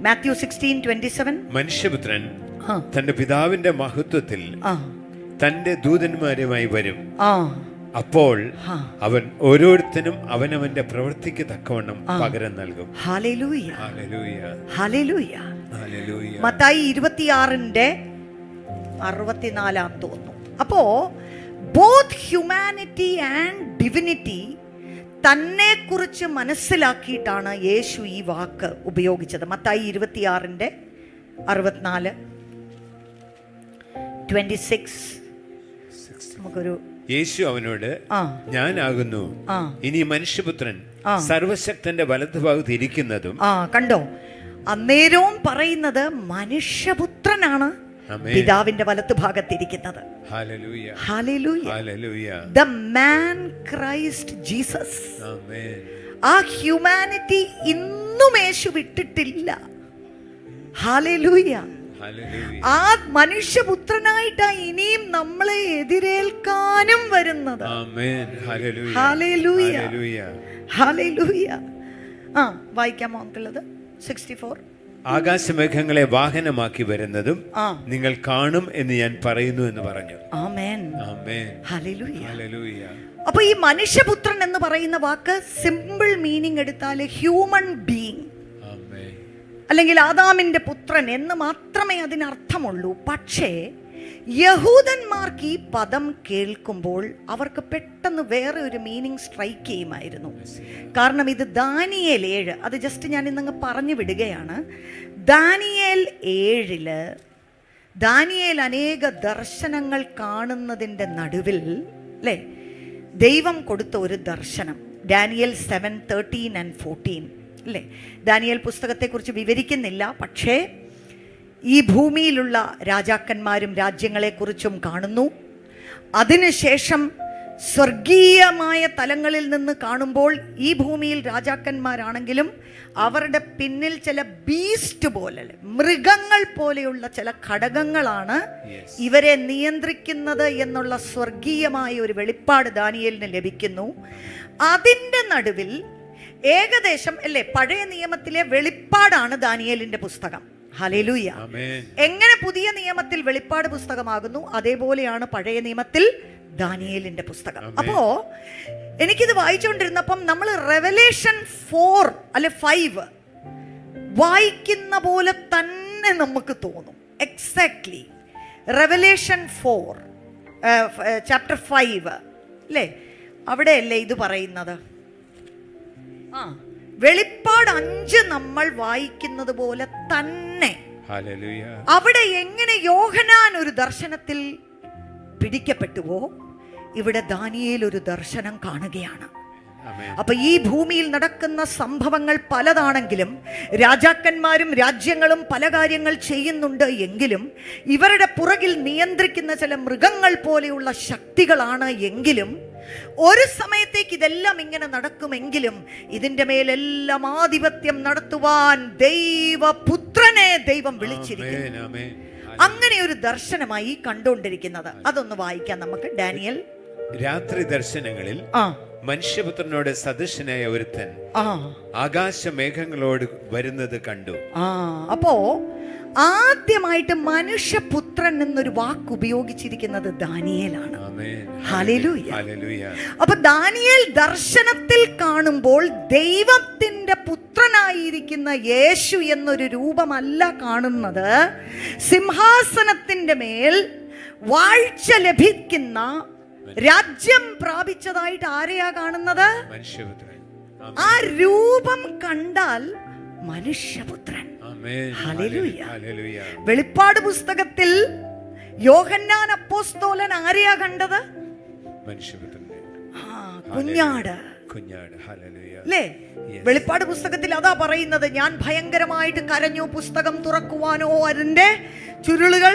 മാത്യു 16:27. മനുഷ്യപുത്രൻ തന്റെ പിതാവിന്റെ മഹത്വത്തിൽ തന്റെ ദൂതന്മാരുമായി വരും. അപ്പോൾ അവൻ ഓരോരുത്തനും അവനവന്റെ പ്രവൃത്തിക്ക് തക്കവണ്ണം പകരം നൽകും. Hallelujah, hallelujah, hallelujah, hallelujah. Mathai 26:64 തോന്നുന്നു. അപ്പോ ബോത്ത് ഹ്യൂമാനിറ്റി ആൻഡ് ഡിവിനിറ്റി തന്നെ കുറിച്ച് മനസ്സിലാക്കിയിട്ടാണ് യേശു ഈ വാക്ക് ഉപയോഗിച്ചത്. മത്തായി 26:64-26 നമുക്കൊരു. യേശു അവനോട്, ഞാനാകുന്നു ഇനി മനുഷ്യപുത്രൻ സർവശക്തന്റെ വലതുഭാഗത്ത് ഇരിക്കുന്നതും. കണ്ടോ, അന്നേരവും പറയുന്നത് മനുഷ്യപുത്രനാണ് പിതാവിന്റെ വലത്തുഭാഗത്തിരിക്കുന്നത്. The man Christ Jesus. ആ ഹ്യൂമാനിറ്റി ഇന്നും യേശു വിട്ടിട്ടില്ല. ഹല്ലേലൂയ. ആ മനുഷ്യപുത്രനായിട്ടാ ഇനിയും നമ്മളെ എതിരേൽക്കാനും വരുന്നത്. Hallelujah, hallelujah. വായിക്കാമോ നമുക്കുള്ളത്? 64. ആകാശമേഘങ്ങളെ വാഹനമാക്കി വരുന്നതും നിങ്ങൾ കാണും എന്ന് ഞാൻ പറയുന്നു എന്ന് പറഞ്ഞു. ആമേൻ, ആമേൻ, ഹല്ലേലൂയ, ഹല്ലേലൂയ. അപ്പൊ ഈ മനുഷ്യപുത്രൻ എന്ന് പറയുന്ന വാക്ക് സിമ്പിൾ മീനിങ് എടുത്താൽ ഹ്യൂമൻ ബീയിങ്, അല്ലെങ്കിൽ ആദാമിന്റെ പുത്രൻ എന്ന് മാത്രമേ അതിനർത്ഥമുള്ളൂ. പക്ഷേ യഹൂദന്മാർക്ക് ഈ പദം കേൾക്കുമ്പോൾ അവർക്ക് പെട്ടെന്ന് വേറെ ഒരു മീനിങ് സ്ട്രൈക്ക് ചെയ്യുമായിരുന്നു. കാരണം ഇത് ദാനിയേൽ 7, അത് ജസ്റ്റ് ഞാൻ ഇന്നങ്ങ് പറഞ്ഞു വിടുകയാണ്. ദാനിയേൽ 7 ദാനിയേൽ അനേക ദർശനങ്ങൾ കാണുന്നതിൻ്റെ നടുവിൽ, അല്ലേ, ദൈവം കൊടുത്ത ഒരു ദർശനം, ഡാനിയേൽ 7:13 and 14. അല്ലേ? ദാനിയേൽ പുസ്തകത്തെക്കുറിച്ച് വിവരിക്കുന്നില്ല, പക്ഷേ ഈ ഭൂമിയിലുള്ള രാജാക്കന്മാരും രാജ്യങ്ങളെക്കുറിച്ചും കാണുന്നു. അതിനുശേഷം സ്വർഗീയമായ തലങ്ങളിൽ നിന്ന് കാണുമ്പോൾ ഈ ഭൂമിയിൽ രാജാക്കന്മാരാണെങ്കിലും അവരുടെ പിന്നിൽ ചില ബീസ്റ്റ് പോലെ, മൃഗങ്ങൾ പോലെയുള്ള ചില ഘടകങ്ങളാണ് ഇവരെ നിയന്ത്രിക്കുന്നത് എന്നുള്ള സ്വർഗീയമായ ഒരു വെളിപ്പാട് ദാനിയേലിന് ലഭിക്കുന്നു. അതിൻ്റെ നടുവിൽ ഏകദേശം അല്ലേ, പഴയ നിയമത്തിലെ വെളിപ്പാടാണ് ദാനിയേലിന്റെ പുസ്തകം. ഹല്ലേലൂയ. എങ്ങനെ പുതിയ നിയമത്തിൽ വെളിപ്പാട് പുസ്തകമാകുന്നു, അതേപോലെയാണ് പഴയ നിയമത്തിൽ ദാനിയേലിന്റെ പുസ്തകം. അപ്പോ എനിക്കിത് വായിച്ചുകൊണ്ടിരുന്നപ്പം നമ്മൾ റെവലേഷൻ 4 അല്ലെ 5 വായിക്കുന്ന പോലെ തന്നെ നമുക്ക് തോന്നും. എക്സാക്ട്ലി റെവലേഷൻ 4 ചാപ്റ്റർ 5 അല്ലേ, അവിടെയല്ലേ ഇത് പറയുന്നത്? വെളിപ്പാട് 5 നമ്മൾ വായിക്കുന്നത് പോലെ തന്നെ അവിടെ എങ്ങനെ യോഹന്നാൻ ഒരു ദർശനത്തിൽ പിടിക്കപ്പെട്ടുവോ, ഇവിടെ ദാനിയേൽ ഒരു ദർശനം കാണുകയാണ്. അപ്പൊ ഈ ഭൂമിയിൽ നടക്കുന്ന സംഭവങ്ങൾ പലതാണെങ്കിലും രാജാക്കന്മാരും രാജ്യങ്ങളും പല കാര്യങ്ങൾ ചെയ്യുന്നുണ്ട് എങ്കിലും ഇവരുടെ പുറകിൽ നിയന്ത്രിക്കുന്ന ചില മൃഗങ്ങൾ പോലെയുള്ള ശക്തികളാണ് എങ്കിലും ഒരു സമയത്തേക്ക് ഇതെല്ലാം ഇങ്ങനെ നടക്കുമെങ്കിലും ഇതിന്റെ മേലെല്ലാം ആധിപത്യം നടത്തുവാൻ ദൈവപുത്രനെ ദൈവം വിളിച്ചിരിക്കുന്നു. അങ്ങനെ ഒരു ദർശനമായി കണ്ടുകൊണ്ടിരിക്കുന്നത്. അതൊന്ന് വായിക്കാം നമുക്ക്. ഡാനിയേൽ രാത്രി ദർശനങ്ങളിൽ മനുഷ്യപുത്രനോട് സദൃശനായ ഒരുത്തൻ ആകാശമേഘങ്ങളോട് വരുന്നത് കണ്ടു. അപ്പോ ആദ്യമായിട്ട് മനുഷ്യപുത്രൻ എന്നൊരു വാക്ക് ഉപയോഗിച്ചിരിക്കുന്നത് ദാനിയേലാണ്. ഹല്ലേലൂയ. അപ്പൊ ദാനിയേൽ ദർശനത്തിൽ കാണുമ്പോൾ ദൈവത്തിന്റെ പുത്രനായിരിക്കുന്ന യേശു എന്നൊരു രൂപമല്ല കാണുന്നത്. സിംഹാസനത്തിന്റെ മേൽ വാഴ്ച ലഭിക്കുന്ന രാജ്യം പ്രാപിച്ചതായിട്ട് ആരെയാ കാണുന്നത്? ആ രൂപം കണ്ടാൽ മനുഷ്യപുത്രൻ. ഹല്ലേലൂയ. വെളിപ്പാട് പുസ്തകത്തിൽ യോഹന്നാൻ അപ്പോസ്തലൻ ആരെയാ കണ്ടത്? കുഞ്ഞാട്. അല്ലേ? വെളിപ്പാട് പുസ്തകത്തിൽ അതാ പറയുന്നത്, ഞാൻ ഭയങ്കരമായിട്ട് കരഞ്ഞു, പുസ്തകം തുറക്കുവാനോ അതിന്റെ ചുരുളുകൾ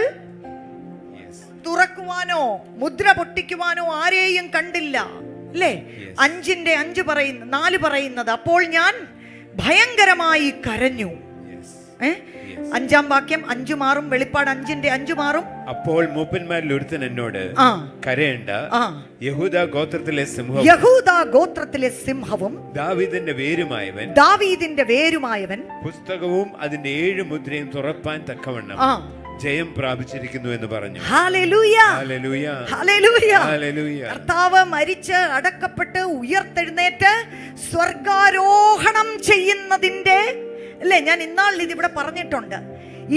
തുറക്കുവാനോ മുദ്ര പൊട്ടിക്കുവാനോ ആരെയും കണ്ടില്ല. അല്ലേ? 5:4 പറയുന്നത്, അപ്പോൾ ഞാൻ ഭയങ്കരമായി കരഞ്ഞു. 5-ാം വാക്യം 5 മാറും. വെളിപ്പാട് 5:5 മാറും. അപ്പോൾ മൂപ്പന്മാരിൽ ഒരുത്തൻ എന്നോട്, കരയണ്ട, യഹൂദ ഗോത്രത്തിലെ സിംഹവും ദാവീദിന്റെ വേരുമായവൻ പുസ്തകവും അതിന്റെ 7 മുദ്രയും തുറപ്പാൻ തക്കവണ്ണം ജയം പ്രാപിച്ചിരിക്കുന്നു എന്ന് പറഞ്ഞു. ഹല്ലേലൂയ. ഹല്ലേലൂയ. ഹല്ലേലൂയ. കർത്താവ് മരിച്ച് അടക്കപ്പെട്ട് ഉയർത്തെഴുന്നേറ്റ് സ്വർഗാരോഹണം ചെയ്യുന്നതിന്റെ അല്ലേ, ഞാൻ ഇന്നാളിൽ ഇതിവിടെ പറഞ്ഞിട്ടുണ്ട്.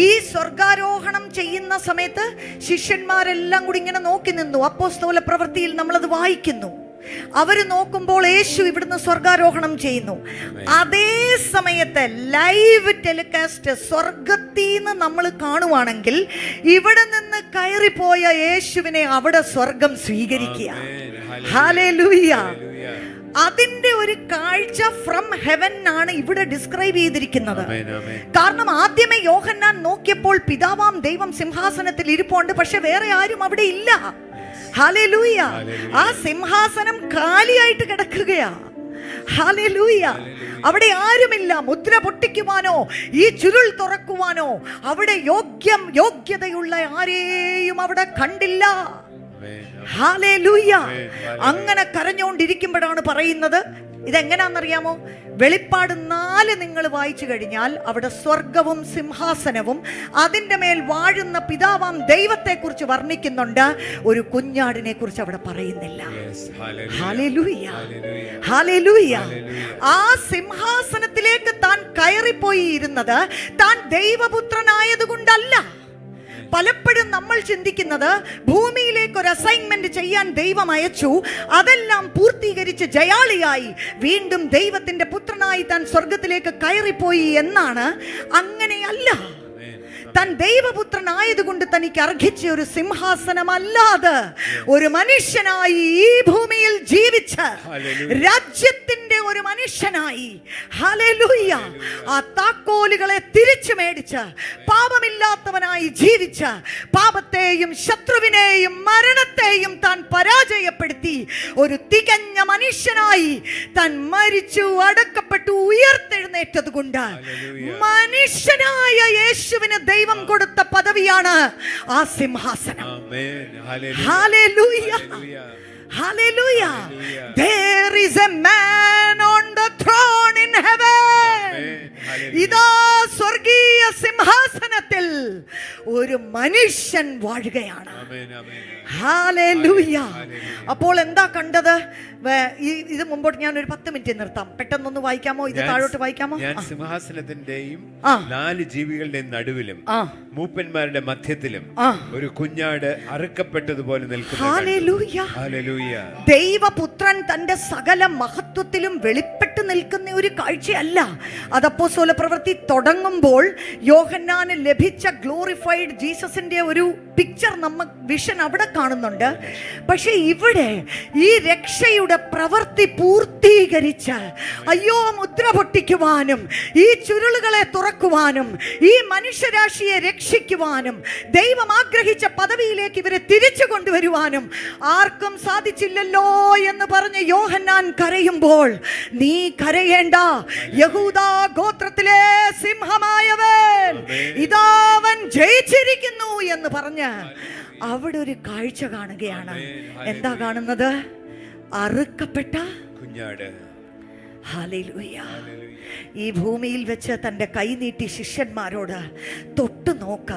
ഈ സ്വർഗാരോഹണം ചെയ്യുന്ന സമയത്ത് ശിഷ്യന്മാരെല്ലാം കൂടി ഇങ്ങനെ നോക്കി നിന്നു. അപ്പോസ്തല പ്രവൃത്തിയിൽ നമ്മളത് വായിക്കുന്നു. അവര് നോക്കുമ്പോൾ യേശു ഇവിടുന്ന് സ്വർഗാരോഹണം ചെയ്യുന്നു. അതേ സമയത്ത് ലൈവ് ടെലികാസ്റ്റ് സ്വർഗത്തിന്ന് നമ്മൾ കാണുവാണെങ്കിൽ ഇവിടെ നിന്ന് കയറിപ്പോയ യേശുവിനെ അവിടെ സ്വർഗം സ്വീകരിക്കുക. ഹല്ലേലൂയ. അതിന്റെ ഒരു കാഴ്ച ഫ്രം ഹെവൻ ആണ് ഇവിടെ ഡിസ്ക്രൈബ് ചെയ്തിരിക്കുന്നത്. കാരണം ആദ്യമേ യോഹന്നാൻ നോക്കിയപ്പോൾ പിതാവാം ദൈവം സിംഹാസനത്തിൽ ഇരിപ്പുണ്ട്, പക്ഷെ വേറെ ആരും അവിടെ ഇല്ല. ഹല്ലേലൂയ. ആ സിംഹാസനം കാലിയായിട്ട് കിടക്കുകയാ. ഹല്ലേലൂയ. അവിടെ ആരുമില്ല. മുദ്ര പൊട്ടിക്കുവാനോ ഈ ചുരുൾ തുറക്കുവാനോ അവിടെ യോഗ്യതയുള്ള ആരെയും അവിടെ കണ്ടില്ല. ഹല്ലേലൂയ. അങ്ങനെ കരഞ്ഞുകൊണ്ടിരിക്കുമ്പോഴാണ് പറയുന്നത്, ഇതെങ്ങനാന്നറിയാമോ? വെളിപ്പാട് 4 നിങ്ങൾ വായിച്ചു കഴിഞ്ഞാൽ അവിടെ സ്വർഗവും സിംഹാസനവും അതിൻ്റെ മേൽ വാഴുന്ന പിതാവാം ദൈവത്തെ കുറിച്ച് വർണ്ണിക്കുന്നുണ്ട്. ഒരു കുഞ്ഞാടിനെ കുറിച്ച് അവിടെ പറയുന്നില്ല. ഹല്ലേലൂയ. ഹല്ലേലൂയ. ആ സിംഹാസനത്തിലേക്ക് താൻ കയറിപ്പോയി ഇരുന്നത് താൻ ദൈവപുത്രനായതുകൊണ്ടല്ല. പലപ്പോഴും നമ്മൾ ചിന്തിക്കുന്നത് ഭൂമിയിലേക്ക് ഒരു അസൈൻമെന്റ് ചെയ്യാൻ ദൈവം അയച്ചു, അതെല്ലാം പൂർത്തീകരിച്ച് ജയാളിയായി വീണ്ടും ദൈവത്തിന്റെ പുത്രനായി താൻ സ്വർഗത്തിലേക്ക് കയറിപ്പോയി എന്നാണ്. അങ്ങനെയല്ല. താൻ ദൈവപുത്രനായതുകൊണ്ട് തനിക്ക് അർഹിച്ച ഒരു സിംഹാസനമല്ലാതെ ഒരു മനുഷ്യനായി ഈ ഭൂമിയിൽ ജീവിച്ച രാജ്യത്തിന്റെ ഒരു മനുഷ്യനായി, ഹല്ലേലൂയ, ആ താക്കോലുകളെ തിരിച്ചു മേടിച്ച് പാപമില്ലാത്തവനായി ജീവിച്ച, പാപത്തെയും ശത്രുവിനെയും മരണത്തെയും താൻ പരാജയപ്പെടുത്തി ഒരു തികഞ്ഞ മനുഷ്യനായി താൻ മരിച്ചു, അടക്കപ്പെട്ടു, ഉയർത്തെഴുന്നേറ്റത് കൊണ്ട് മനുഷ്യനായ യേശുവിന് ദൈവം കൊടുത്ത പദവിയാണ് ആ സിംഹാസനം. Hallelujah, hallelujah. There is a man on the throne in heaven. ഇതാ സ്വർഗീയ സിംഹാസനത്തിൽ ഒരു മനുഷ്യൻ വാഴുകയാണ്. ഹല്ലേലൂയ. അപ്പോൾ എന്താ കണ്ടത്? ഇത് മുമ്പോട്ട് ഞാൻ ഒരു 10 മിനിറ്റ് നിർത്താം. പെട്ടെന്നൊന്ന് വായിക്കാമോ? ഇത് താഴോട്ട് വായിക്കാമോ? ഞാൻ സിംഹാസനത്തിന്റെയും 4 ജീവികളുടെയും നടുവിലും മൂപ്പന്മാരുടെ മധ്യത്തിലും ഒരു കുഞ്ഞാട് അറുക്കപ്പെട്ടതുപോലെ നിൽക്കുന്നു. ദൈവപുത്രൻ തന്റെ സകല മഹത്വത്തിലും വെളിപ്പെട്ട് നിൽക്കുന്ന ഒരു കാഴ്ചയല്ല അത്. അപ്പോസ്തല പ്രവൃത്തി തുടങ്ങുമ്പോൾ യോഹന്നാന് ലഭിച്ച ഗ്ലോറിഫൈഡ് ജീസസിന്റെ ഒരു പിക്ചർ വിഷൻ അവിടെ കാണുന്നുണ്ട്. പക്ഷെ ഇവിടെ ഈ രക്ഷയുടെ പ്രവൃത്തി പൂർത്തീകരിച്ച് അയ്യോ മുദ്ര പൊട്ടിക്കുവാനും ഈ ചുരുളുകളെ തുറക്കുവാനും ഈ മനുഷ്യരാശിയെ രക്ഷിക്കുവാനും ദൈവം ആഗ്രഹിച്ച പദവിയിലേക്ക് ഇവരെ തിരിച്ചു കൊണ്ടുവരുവാനും ആർക്കും സാധിച്ചില്ലല്ലോ എന്ന് പറഞ്ഞ് യോഹന്നാൻ കരയുമ്പോൾ, നീ കരയേണ്ട, യഹൂദാ ഗോത്രത്തിലെ സിംഹമായവൻ ഇതാവൻ ജയിച്ചിരിക്കുന്നു എന്ന് പറഞ്ഞ് അവിടെ ഒരു കാഴ്ച കാണുകയാണ്. എന്താ കാണുന്നത്? അറുക്കപ്പെട്ട കുഞ്ഞാട്. ഹല്ലേലൂയ. ഈ ഭൂമിയിൽ വെച്ച് തൻ്റെ കൈ നീട്ടി ശിഷ്യന്മാരോട് തൊട്ടു നോക്ക,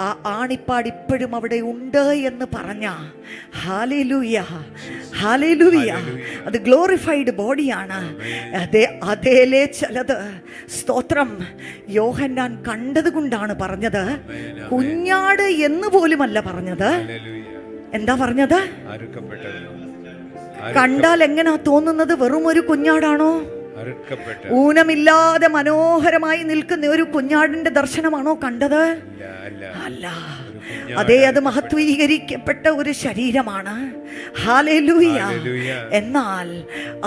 ആ ആണിപ്പാട് ഇപ്പോഴും അവിടെ ഉണ്ട് എന്ന് പറഞ്ഞ, ഹല്ലേലൂയ, ഹല്ലേലൂയ, അത് ഗ്ലോറിഫൈഡ് ബോഡിയാണ്. അതേലേ ചിലത് സ്തോത്രം യോഹന്നാൻ കണ്ടത് കൊണ്ടാണ് പറഞ്ഞത്. കുഞ്ഞാട് എന്ന് പോലുമല്ല പറഞ്ഞത്. എന്താ പറഞ്ഞത്? കണ്ടാൽ എങ്ങനാ തോന്നുന്നത്? വെറും ഒരു കുഞ്ഞാടാണോ? ഊനമില്ലാതെ മനോഹരമായി നിൽക്കുന്ന ഒരു കുഞ്ഞാടിന്റെ ദർശനമാണോ കണ്ടത്? അല്ല. അതേ, അത് മഹത്വീകരിക്കപ്പെട്ട ഒരു ശരീരമാണ്. ഹല്ലേലൂയ. എന്നാൽ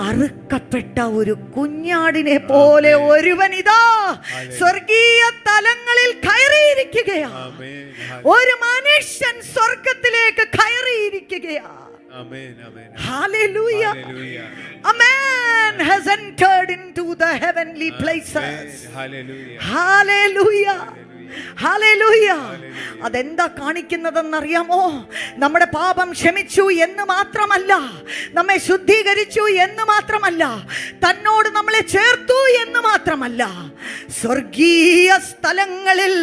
അറുക്കപ്പെട്ട ഒരു കുഞ്ഞാടിനെ പോലെ ഒരുവൻ ഇതാ സ്വർഗീയ തലങ്ങളിൽ കയറിയിരിക്കുകയാണ്. ഒരു മനുഷ്യൻ സ്വർഗത്തിലേക്ക് കയറിയിരിക്കുകയാണ്. Hallelujah. A man has entered into the heavenly places. Hallelujah. Hallelujah. അതെന്താ കാണിക്കുന്നതെന്നറിയാമോ? നമ്മുടെ പാപം ക്ഷമിച്ചു എന്ന് മാത്രമല്ല, നമ്മെ ശുദ്ധീകരിച്ചു എന്ന് മാത്രമല്ല, തന്നോട് നമ്മളെ ചേർത്തു എന്ന് മാത്രമല്ല, സ്വർഗീയ സ്ഥലങ്ങളിൽ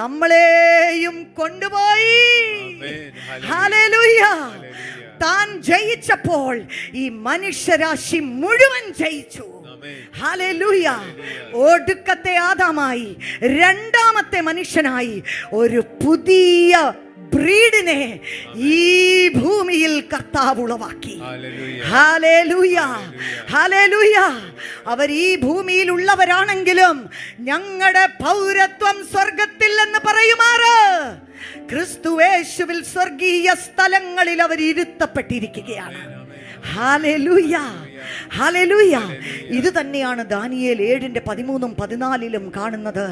നമ്മളെയും കൊണ്ടുപോയി. ഹല്ലേലൂയ. താൻ ജയിച്ചപ്പോൾ ഈ മനുഷ്യരാശി മുഴുവൻ ജയിച്ചു. ഹല്ലേലൂയ. ഒടുക്കത്തെ ആദാമായി, രണ്ടാമത്തെ മനുഷ്യനായി ഒരു പുതിയ ബ്രീഡിനെ ഈ ഭൂമിയിൽ കർത്താവ് ഉളവാക്കി. Hallelujah, hallelujah. അവർ ഈ ഭൂമിയിൽ ഉള്ളവരാണെങ്കിലും ഞങ്ങളുടെ പൗരത്വം സ്വർഗത്തിൽ എന്ന് പറയുമാറ് ക്രിസ്തുയേശുവിൽ സ്വർഗീയ സ്ഥലങ്ങളിൽ അവർ ഇരുത്തപ്പെട്ടിരിക്കുകയാണ്. Hallelujah, hallelujah. ഇത് തന്നെയാണ് ദാനിയേൽ 7:13-14 കാണുന്നത്.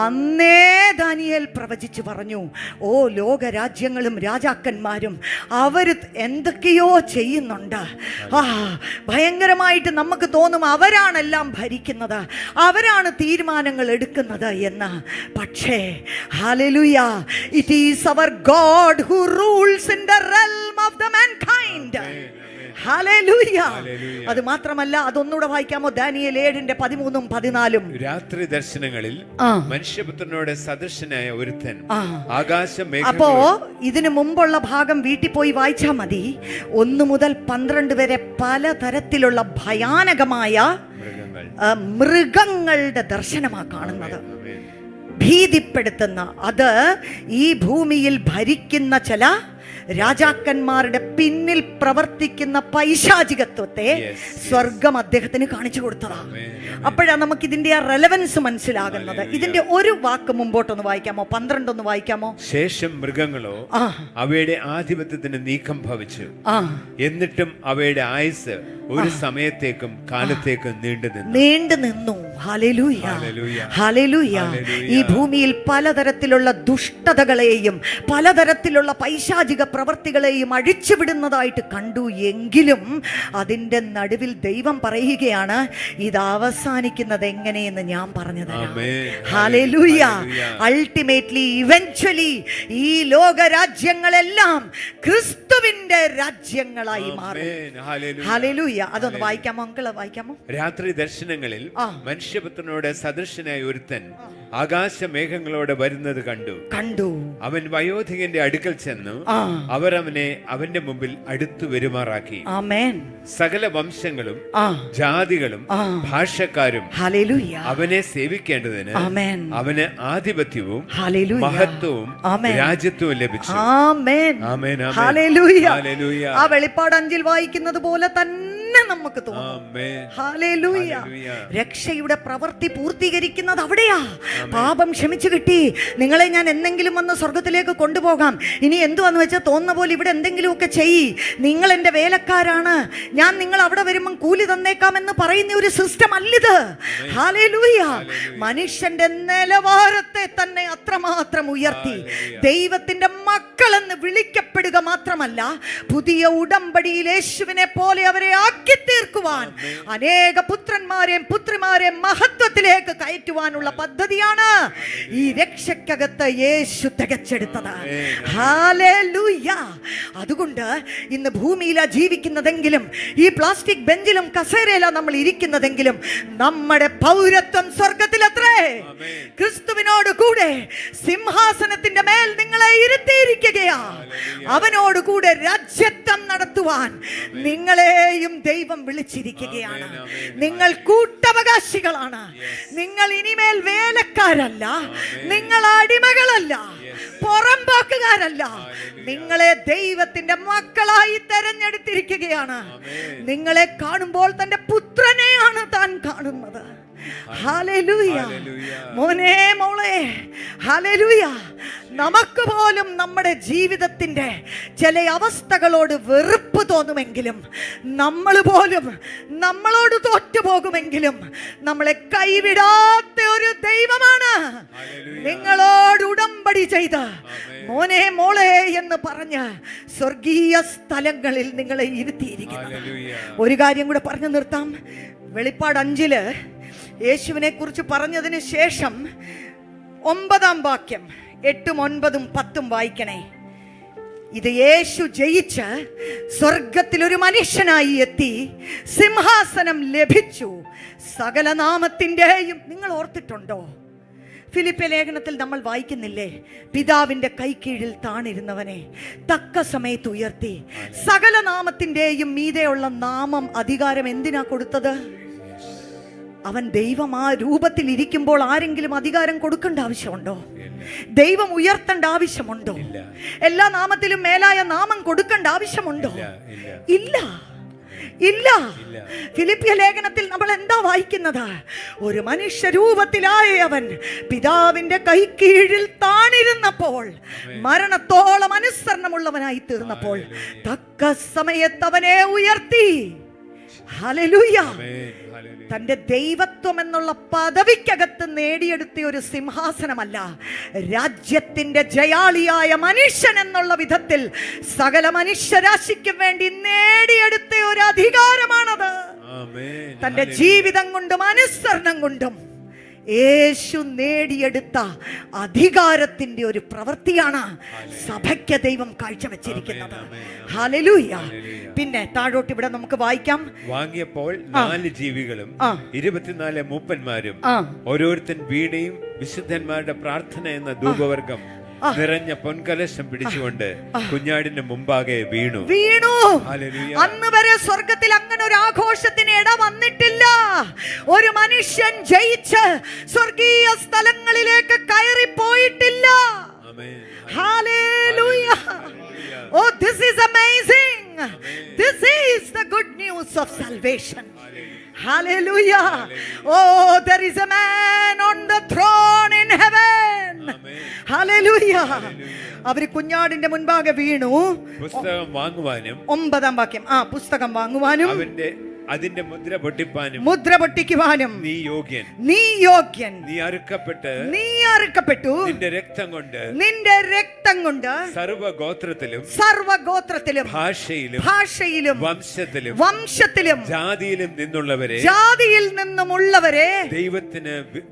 അന്നേ ദാനിയേൽ പ്രവചിച്ചു പറഞ്ഞു, ഓ ലോകരാജ്യങ്ങളും രാജാക്കന്മാരും അവർ എന്തൊക്കെയോ ചെയ്യുന്നുണ്ട്. ഭയങ്കരമായിട്ട് നമുക്ക് തോന്നും അവരാണെല്ലാം ഭരിക്കുന്നത്, അവരാണ് തീരുമാനങ്ങൾ എടുക്കുന്നത് എന്ന്. പക്ഷേ hallelujah, it is our God who rules in the realm of the mankind. Hallelujah. അത് മാത്രമല്ല, അതൊന്നുകൂടെ വായിക്കാമോ? ദാനിയേൽ 7:13-14. രാത്രി ദർശനങ്ങളിൽ മനുഷ്യപുത്രനോട് സദൃശനായ ഒരുത്തൻ ആകാശം. അപ്പോ ഇതിനു മുമ്പുള്ള ഭാഗം വീട്ടിൽ പോയി വായിച്ചാൽ മതി. 1 മുതൽ 12 വരെ പലതരത്തിലുള്ള ഭയാനകമായ മൃഗങ്ങളുടെ ദർശനമാണ് കാണുന്നത്. ഭീതിപ്പെടുത്തുന്ന, അത് ഈ ഭൂമിയിൽ ഭരിക്കുന്ന ചില രാജാക്കന്മാരുടെ പിന്നിൽ പ്രവർത്തിക്കുന്ന പൈശാചികത്വത്തെ സ്വർഗം അദ്ദേഹത്തിന് കാണിച്ചു കൊടുത്തതാണ്. അപ്പോഴാണ് നമുക്ക് ഇതിന്റെ ആ റെലവൻസ് മനസ്സിലാകുന്നത്. ഇതിന്റെ ഒരു വാക്ക് മുമ്പോട്ടൊന്ന് വായിക്കാമോ? 12 ഒന്ന് വായിക്കാമോ? ശേഷം മൃഗങ്ങളോ അവയുടെ ആധിപത്യത്തിന് നീക്കം ഭവിച്ചു, എന്നിട്ടും അവയുടെ ആയുസ് ഒരു സമയത്തേക്കും കാലത്തേക്കും നീണ്ടു നിന്നു. Hallelujah, hallelujah. ഈ ഭൂമിയിൽ പലതരത്തിലുള്ള ദുഷ്ടതകളെയും പലതരത്തിലുള്ള പൈശാചിക പ്രവൃത്തികളെയും അഴിച്ചുവിടുന്നതായിട്ട് കണ്ടു. എങ്കിലും അതിന്റെ നടുവിൽ ദൈവം പറയുകയാണ്, ഇത് അവസാനിക്കുന്നത് എങ്ങനെയെന്ന് ഞാൻ പറഞ്ഞു തരാം. ഹല്ലേലൂയ. അൾട്ടിമേറ്റ്ലി, ഇവൻച്വലി ഈ ലോക രാജ്യങ്ങളെല്ലാം ക്രിസ്തുവിന്റെ രാജ്യങ്ങളായി മാറും. ഹല്ലേലൂയ. അതൊന്ന് വായിക്കാമോ അങ്കിള്? വായിക്കാമോ? രാത്രി ദർശനങ്ങളിൽ മനുഷ്യപുത്രനോട് സദൃശനായ ഒരുത്തൻ ആകാശമേഘങ്ങളോടെ വരുന്നത് കണ്ടു. അവൻ വയോധികന്റെ അടുക്കൽ ചെന്നു അവർ അവനെ അവന്റെ മുമ്പിൽ അടുത്തു വരുമാറാക്കി. ആമേൻ. സകല വംശങ്ങളും ജാതികളും ഭാഷക്കാരും അവനെ സേവിക്കേണ്ടതിന് അവന് ആധിപത്യവും ഹല്ലേലൂയ മഹത്വവും രാജ്യത്വവും ലഭിച്ചു. ആമേൻ, ആമേൻ, ഹല്ലേലൂയ. ആ വെളിപ്പാട് 5 വായിക്കുന്നത് പോലെ തന്നെ നമുക്ക് തോന്നും. ഹല്ലേലൂയ. രക്ഷയുടെ പ്രവൃത്തി പൂർത്തീകരിക്കുന്നത് അവിടെയാ. പാപം ക്ഷമിച്ചു കിട്ടി, നിങ്ങളെ ഞാൻ എന്തെങ്കിലും വന്ന് സ്വർഗത്തിലേക്ക് കൊണ്ടുപോകാം, ഇനി എന്തുവാന്ന് വെച്ചാൽ തോന്നുന്ന പോലെ ഇവിടെ എന്തെങ്കിലുമൊക്കെ ചെയ്യ്, നിങ്ങൾ എൻ്റെ വേലക്കാരാണ്, ഞാൻ നിങ്ങൾ അവിടെ വരുമ്പം കൂലി തന്നേക്കാം എന്ന് പറയുന്ന ഒരു സിസ്റ്റം അല്ലിത്. ഹല്ലേലൂയ. മനുഷ്യന്റെ നിലവാരത്തെ തന്നെ അത്രമാത്രം ഉയർത്തി ദൈവത്തിന്റെ മക്കളെന്ന് വിളിക്കപ്പെടുക മാത്രമല്ല, പുതിയ ഉടമ്പടിയിൽ യേശുവിനെ പോലെ അവരെ ആക്കി തീർക്കുവാൻ, അനേക പുത്രന്മാരെയും പുത്രിമാരെയും മഹത്വത്തിലേക്ക് കയറ്റുവാനുള്ള പദ്ധതിയാണ് ഈ രക്ഷയ്ക്കകത്ത് യേശു തികച്ചെടുത്തത്. ഹല്ലേലൂയ. അതുകൊണ്ട് ഇന്ന് ഭൂമിയിലാ ജീവിക്കുന്നതെങ്കിലും, ഈ പ്ലാസ്റ്റിക് ബെഞ്ചിലും കസേരയിലാണ് നമ്മൾ ഇരിക്കുന്നതെങ്കിലും, നമ്മുടെ പൗരത്വം സ്വർഗത്തിലത്രേ. ക്രിസ്തുവിനോട് കൂടെ സിംഹാസനത്തിന്റെ മേൽ നിങ്ങളെ ഇരുത്തിയിരിക്കുകയാ. അവനോട് കൂടെ രാജ്യത്വം നടത്തുവാൻ നിങ്ങളെയും ദൈവം വിളിച്ചിരിക്കുകയാണ്. നിങ്ങൾ കൂട്ടവകാശികളാണ്. നിങ്ങൾ ഇനിമേൽ വേലക്കാരല്ല, നിങ്ങൾ അടിമകളല്ല, പുറമ്പോക്കുകാരല്ല. നിങ്ങളെ ദൈവത്തിന്റെ മക്കളായി തെരഞ്ഞെടുത്തിരിക്കുകയാണ്. നിങ്ങളെ കാണുമ്പോൾ തന്റെ പുത്രനെയാണ് താൻ കാണുന്നത്. ഹല്ലേലൂയ. മോനെ മോളെ, ഹല്ലേലൂയ. നമുക്ക് പോലും നമ്മുടെ ജീവിതത്തിന്റെ ചില അവസ്ഥകളോട് വെറുപ്പ് തോന്നുമെങ്കിലും, നമ്മൾ പോലും നമ്മളോട് തോറ്റുപോകുമെങ്കിലും, നമ്മളെ കൈവിടാത്ത ഒരു ദൈവമാണ് നിങ്ങളോട് ഉടമ്പടി ചെയ്ത് മോനെ മോളെ എന്ന് പറഞ്ഞ് സ്വർഗീയ സ്ഥലങ്ങളിൽ നിങ്ങളെ ഇരുത്തിയിരിക്കുന്നു. ഒരു കാര്യം കൂടെ പറഞ്ഞു നിർത്താം. വെളിപ്പാട് 5 യേശുവിനെ കുറിച്ച് പറഞ്ഞതിന് ശേഷം 9-ാം വാക്യം 8, 9, 10 വായിക്കണേ. ഇത് യേശു ജയിച്ച് സ്വർഗത്തിൽ ഒരു മനുഷ്യനായി എത്തി, സിംഹാസനം ലഭിച്ചു, സകല നാമത്തിൻ്റെയും. നിങ്ങൾ ഓർത്തിട്ടുണ്ടോ? ഫിലിപ്പിയ ലേഖനത്തിൽ നമ്മൾ വായിക്കുന്നില്ലേ, പിതാവിന്റെ കൈക്കീഴിൽ താണിരുന്നവനെ തക്ക സമയത്ത് ഉയർത്തി, സകല നാമത്തിൻ്റെയും മീതെയുള്ള നാമം, അധികാരം എന്തിനാ കൊടുത്തത്? അവൻ ദൈവം ആ രൂപത്തിൽ ഇരിക്കുമ്പോൾ ആരെങ്കിലും അധികാരം കൊടുക്കേണ്ട ആവശ്യമുണ്ടോ? ദൈവം ഉയർത്തേണ്ട ആവശ്യമുണ്ടോ? എല്ലാ നാമത്തിലും മേലായ നാമം കൊടുക്കേണ്ട ആവശ്യമുണ്ടോ? ഇല്ല, ഇല്ല. ഫിലിപ്പിയ ലേഖനത്തിൽ നമ്മൾ എന്താ വായിക്കുന്നത്? ഒരു മനുഷ്യ രൂപത്തിലായ അവൻ പിതാവിന്റെ കൈക്കീഴിൽ താണിരുന്നപ്പോൾ, മരണത്തോളം അനുസരണമുള്ളവനായി തീർന്നപ്പോൾ, തക്ക സമയത്ത് അവനെ ഉയർത്തി. ഹല്ലേലൂയ. തന്റെ ദൈവത്വം എന്നുള്ള പദവിക്കകത്ത് നേടിയെടുത്ത ഒരു സിംഹാസനമല്ല, രാജ്യത്തിന്റെ ജയാളിയായ മനുഷ്യൻ എന്നുള്ള വിധത്തിൽ സകല മനുഷ്യരാശിക്കും വേണ്ടി നേടിയെടുത്ത ഒരു അധികാരമാണത്. തന്റെ ജീവിതം കൊണ്ടും അനുസരണം കൊണ്ടും യേശു നേടിയെടുത്ത അധികാരത്തിന്റെ ഒരു പ്രവൃത്തിയാണ് സഭയ്ക്ക് ദൈവം കാഴ്ചവെച്ചിരിക്കുന്നത്. ഹല്ലേലൂയ. പിന്നെ താഴോട്ട് ഇവിടെ നമുക്ക് വായിക്കാം. വാങ്ങിയപ്പോൾ 4 ജീവികളും 24 മൂപ്പന്മാരും ഓരോരുത്തൻ വീണയും വിശുദ്ധന്മാരുടെ പ്രാർത്ഥന എന്ന ധൂപവർഗം നിറഞ്ഞ പൊൻകലശം പിടിച്ചുകൊണ്ട് കുഞ്ഞാടിന്റെ മുമ്പാകെ വീണു. അന്ന് വരെ സ്വർഗത്തിൽ അങ്ങനെ ഒരു ആഘോഷത്തിന് ഇട വന്നിട്ടില്ല. ഒരു മനുഷ്യൻ ജയിച്ച് സ്വർഗീയ സ്ഥലങ്ങളിലേക്ക് കയറി പോയിട്ടില്ല. Hallelujah. Oh, this is amazing. This is the good news of salvation. Hallelujah. Oh, there is a man on the throne in heaven. Hallelujah. അവർ കുഞ്ഞാടിന്റെ മുൻപാകെ വീണു. പുസ്തകം വാങ്ങുവാനും 9-ാം വാക്യം. പുസ്തകം വാങ്ങുവാനും അതിന്റെ മുദ്ര പൊട്ടിക്കുവാനും നീ യോഗ്യൻ. നീ അറുക്കപ്പെട്ടു നിന്റെ രക്തം കൊണ്ട് സർവഗോത്രത്തിലും ഭാഷയിലും വംശത്തിലും ജാതിയിൽ നിന്നുമുള്ളവരെ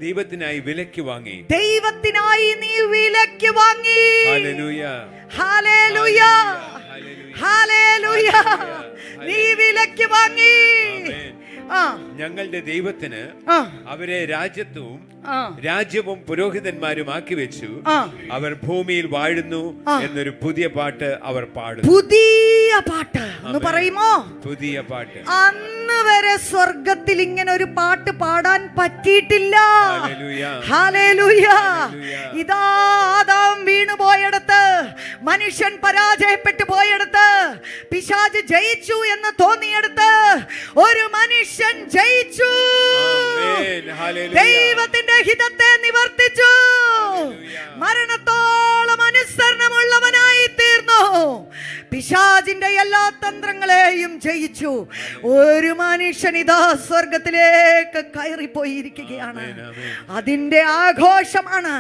ദൈവത്തിനായി വിലയ്ക്ക് വാങ്ങി. നീ വിലയ്ക്ക് വാങ്ങി. ഹല്ലേലൂയ. ഹല്ലേലൂയ. നീ വിലയ്ക്ക് വാങ്ങി. ഞങ്ങളുടെ ദൈവത്തിന് അവരെ രാജ്യവും പുരോഹിതന്മാരും ആക്കി വെച്ചു. അവർ ഭൂമിയിൽ വാഴുന്നു എന്നൊരു പുതിയ പാട്ട് അവർ പാടും. പുതിയ പാട്ട് എന്ന് പറയുമോ? പുതിയ പാട്ട്. അന്ന് വരെ സ്വർഗത്തിൽ ഇങ്ങനെ ഒരു പാട്ട് പാടാൻ പറ്റിയിട്ടില്ല. ഹല്ലേലൂയ. ഇതാ ആദാം വീണു പോയിടത്ത്, മനുഷ്യൻ പരാജയപ്പെട്ടു പോയിടത്ത്, പിശാച് ജയിച്ചു എന്ന് തോന്നിയെടുത്ത് ഒരു മനുഷ്യൻ ജയിച്ചു. ദൈവത്തിന്റെ ഹിതത്തെ നിവർത്തിച്ചു. മരണത്തോളം അനുസരണമുള്ളവനായി തീർന്നു. പിശാചിന്റെ എല്ലാ തന്ത്രങ്ങളെയും ജയിച്ചു. ഒരു മനുഷ്യൻ ഇതാ സ്വർഗത്തിലേക്ക് കയറിപ്പോയിരിക്കുകയാണ്. അതിന്റെ ആഘോഷമാണ്.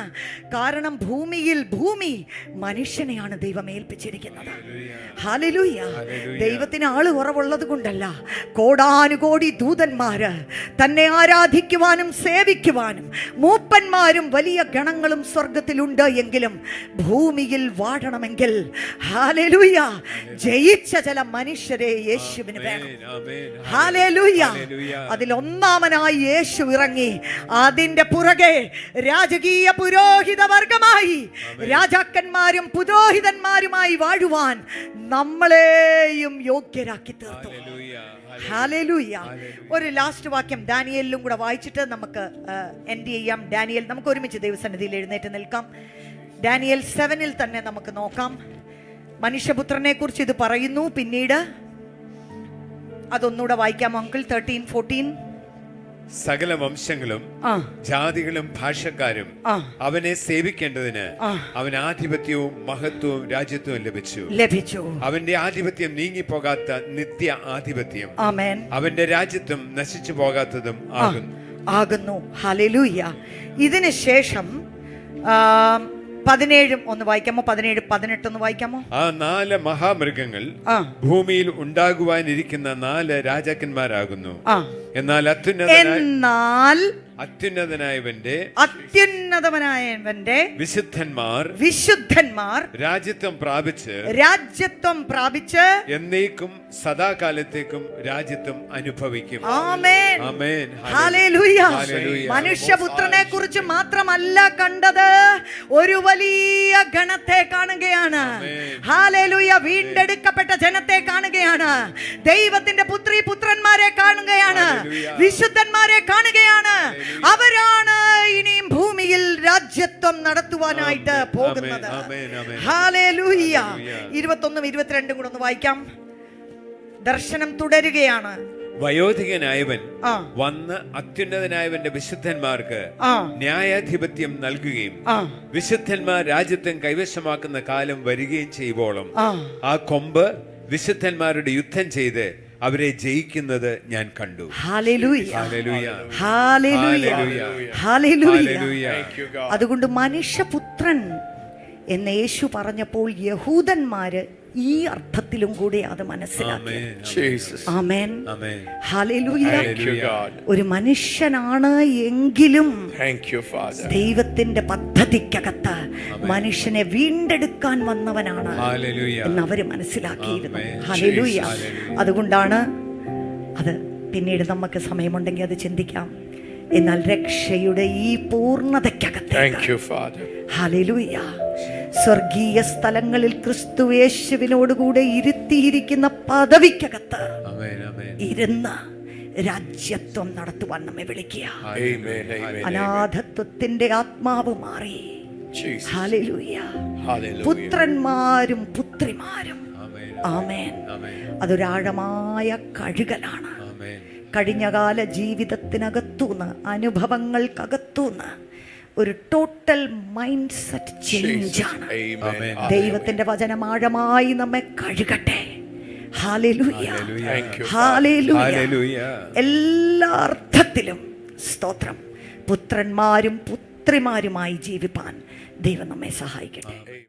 കാരണം ഭൂമി മനുഷ്യനെയാണ് ദൈവം ഏൽപ്പിച്ചിരിക്കുന്നത്. ഹല്ലേലൂയ. ദൈവത്തിന് ആള് കുറവുള്ളത് കൊണ്ടല്ല, കോടാനുകോടി ദൂതന്മാര് തന്നെ ആരാധിക്കുവാനും സേവിക്കുവാനും മൂപ്പന്മാരും വലിയ ഗണങ്ങളും സ്വർഗത്തിലുണ്ട്. എങ്കിലും ഭൂമിയിൽ വാഴണമെങ്കിൽ ഹല്ലേലൂയ ജയിച്ച ചില മനുഷ്യരെ യേശുവിന് വേണം. ഹല്ലേലൂയ. അതിലൊന്നാമനായി യേശു ഇറങ്ങി. അതിന്റെ പുറകെ രാജകീയ പുരോഹിത വർഗമായി, രാജാക്കന്മാരും പുരോഹിതന്മാരുമായി വാഴുവാൻ നമ്മളെയും യോഗ്യരാക്കി തീർത്തു. ഹല്ലേലൂയ. ഒരു ലാസ്റ്റ് വാക്യം ദാനിയേലിലും കൂടെ വായിച്ചിട്ട് നമുക്ക് എൻഡ് ചെയ്യാം. ദാനിയേൽ, നമുക്ക് ഒരുമിച്ച് ദൈവസന്നിധിയിൽ എഴുന്നേറ്റ് നിൽക്കാം. ദാനിയേൽ 7 തന്നെ നമുക്ക് നോക്കാം. മനുഷ്യപുത്രനെ കുറിച്ച് ഇത് പറയുന്നു. പിന്നീട് അതൊന്നുകൂടെ വായിക്കാം അങ്കിൾ. 13-14. സകല വംശങ്ങളും ജാതികളും ഭാഷക്കാരും അവനെ സേവിക്കേണ്ടതിന് അവൻ ആധിപത്യവും മഹത്വവും രാജ്യത്വവും ലഭിച്ചു. അവന്റെ ആധിപത്യം നീങ്ങിപ്പോകാത്ത നിത്യ ആധിപത്യം. അവന്റെ രാജ്യത്വം നശിച്ചു പോകാത്തതും ആകുന്നു. ഹല്ലേലൂയ. ഇതിന് ശേഷം 17 ഒന്ന് വായിക്കാമോ? 17-18 ഒന്ന് വായിക്കാമോ? ആ 4 മഹാമൃഗങ്ങൾ ഭൂമിയിൽ ഉണ്ടാകുവാനിരിക്കുന്ന 4 രാജാക്കന്മാരാകുന്നു. എന്നാൽ അത്യുന്നതനായവന്റെ വിശുദ്ധന്മാർ രാജ്യത്വം പ്രാപിച്ച് എന്നേക്കും സദാകാലത്തേക്കും രാജ്യത്വം അനുഭവിക്കും. ആമേൻ. ആമേൻ. ഹല്ലേലൂയ. മനുഷ്യപുത്രനെ കുറിച്ച് മാത്രമല്ല കണ്ടത്, ഒരു വലിയ ഗണത്തെ കാണുകയാണ്. ഹല്ലേലൂയ. വീണ്ടെടുക്കപ്പെട്ട ജനത്തെ കാണുകയാണ്. ദൈവത്തിന്റെ പുത്രന്മാരെ കാണുകയാണ്. വിശുദ്ധന്മാരെ കാണുകയാണ്. അവരാണ് ഇനിയും ഭൂമിയിൽ രാജ്യത്വം നടത്തുവാനായിട്ട് പോകുന്നത്. ഹല്ലേലൂയ. 21-22 കൂടെ ഒന്ന് വായിക്കാം. ദർശനം തുടരുകയാണ്. വയോധികനായവൻ വന്ന് അത്യുന്നതനായവന്റെ വിശുദ്ധന്മാർക്ക് ന്യായാധിപത്യം നൽകുകയും വിശുദ്ധന്മാർ രാജ്യത്വം കൈവശമാക്കുന്ന കാലം വരികയും ചെയ്യുവോളം ആ കൊമ്പ് വിശുദ്ധന്മാരുടെ യുദ്ധം ചെയ്ത് അവരെ ജയിക്കുന്നത് ഞാൻ കണ്ടു. അതുകൊണ്ട് മനുഷ്യപുത്രൻ എന്ന് യേശു പറഞ്ഞപ്പോൾ യഹൂദന്മാര് ഈ അർത്ഥത്തിലും കൂടി അത് മനസ്സിലാക്കി. ആമേൻ. ഹല്ലേലൂയ. ഒരു മനുഷ്യനാണ് എങ്കിലും ദൈവത്തിന്റെ പദ്ധതിക്കകത്ത് മനുഷ്യനെ വീണ്ടെടുക്കാൻ വന്നവനാണ് എന്ന് അവര് മനസ്സിലാക്കിയിരുന്നു. ഹല്ലേലൂയ. അതുകൊണ്ടാണ് അത് പിന്നീട് നമുക്ക് സമയമുണ്ടെങ്കിൽ അത് ചിന്തിക്കാം. എന്നാൽ രക്ഷയുടെ ഈ പൂർണ്ണതയ്ക്കകത്ത് ഹല്ലേലൂയ സ്വർഗീയ സ്ഥലങ്ങളിൽ ക്രിസ്തുയേശുവിനോടുകൂടെ ഇരുത്തിയിരിക്കുന്ന പദവിക്കകത്ത് ഇരുന്ന് രാജ്യത്വം നടത്തുവാൻ നമ്മെ വിളിക്കുക. അനാഥത്വത്തിന്റെ ആത്മാവ് മാറി. ഹല്ലേലൂയ. പുത്രന്മാരും പുത്രിമാരും ആമേൻ. ആമേൻ. അതൊരാഴമായ കഴുകലാണ്. ആമേൻ. കഴിഞ്ഞകാല ജീവിതത്തിനകത്തുനിന്ന്, അനുഭവങ്ങൾക്കകത്തുനിന്ന് ഒരു ടോട്ടൽ മൈൻഡ് സെറ്റ് ചേഞ്ചാണ്. ആമേൻ. ദൈവത്തിന്റെ വചനം ആഴമായി നമ്മെ കഴുകട്ടെ. ഹല്ലേലൂയ, Thank you. ഹല്ലേലൂയ. ഹല്ലേലൂയ. എല്ലാ അർത്ഥത്തിലും സ്തോത്രം. പുത്രന്മാരും പുത്രിമാരുമായി ജീവിപ്പാൻ ദൈവം നമ്മെ സഹായിക്കട്ടെ.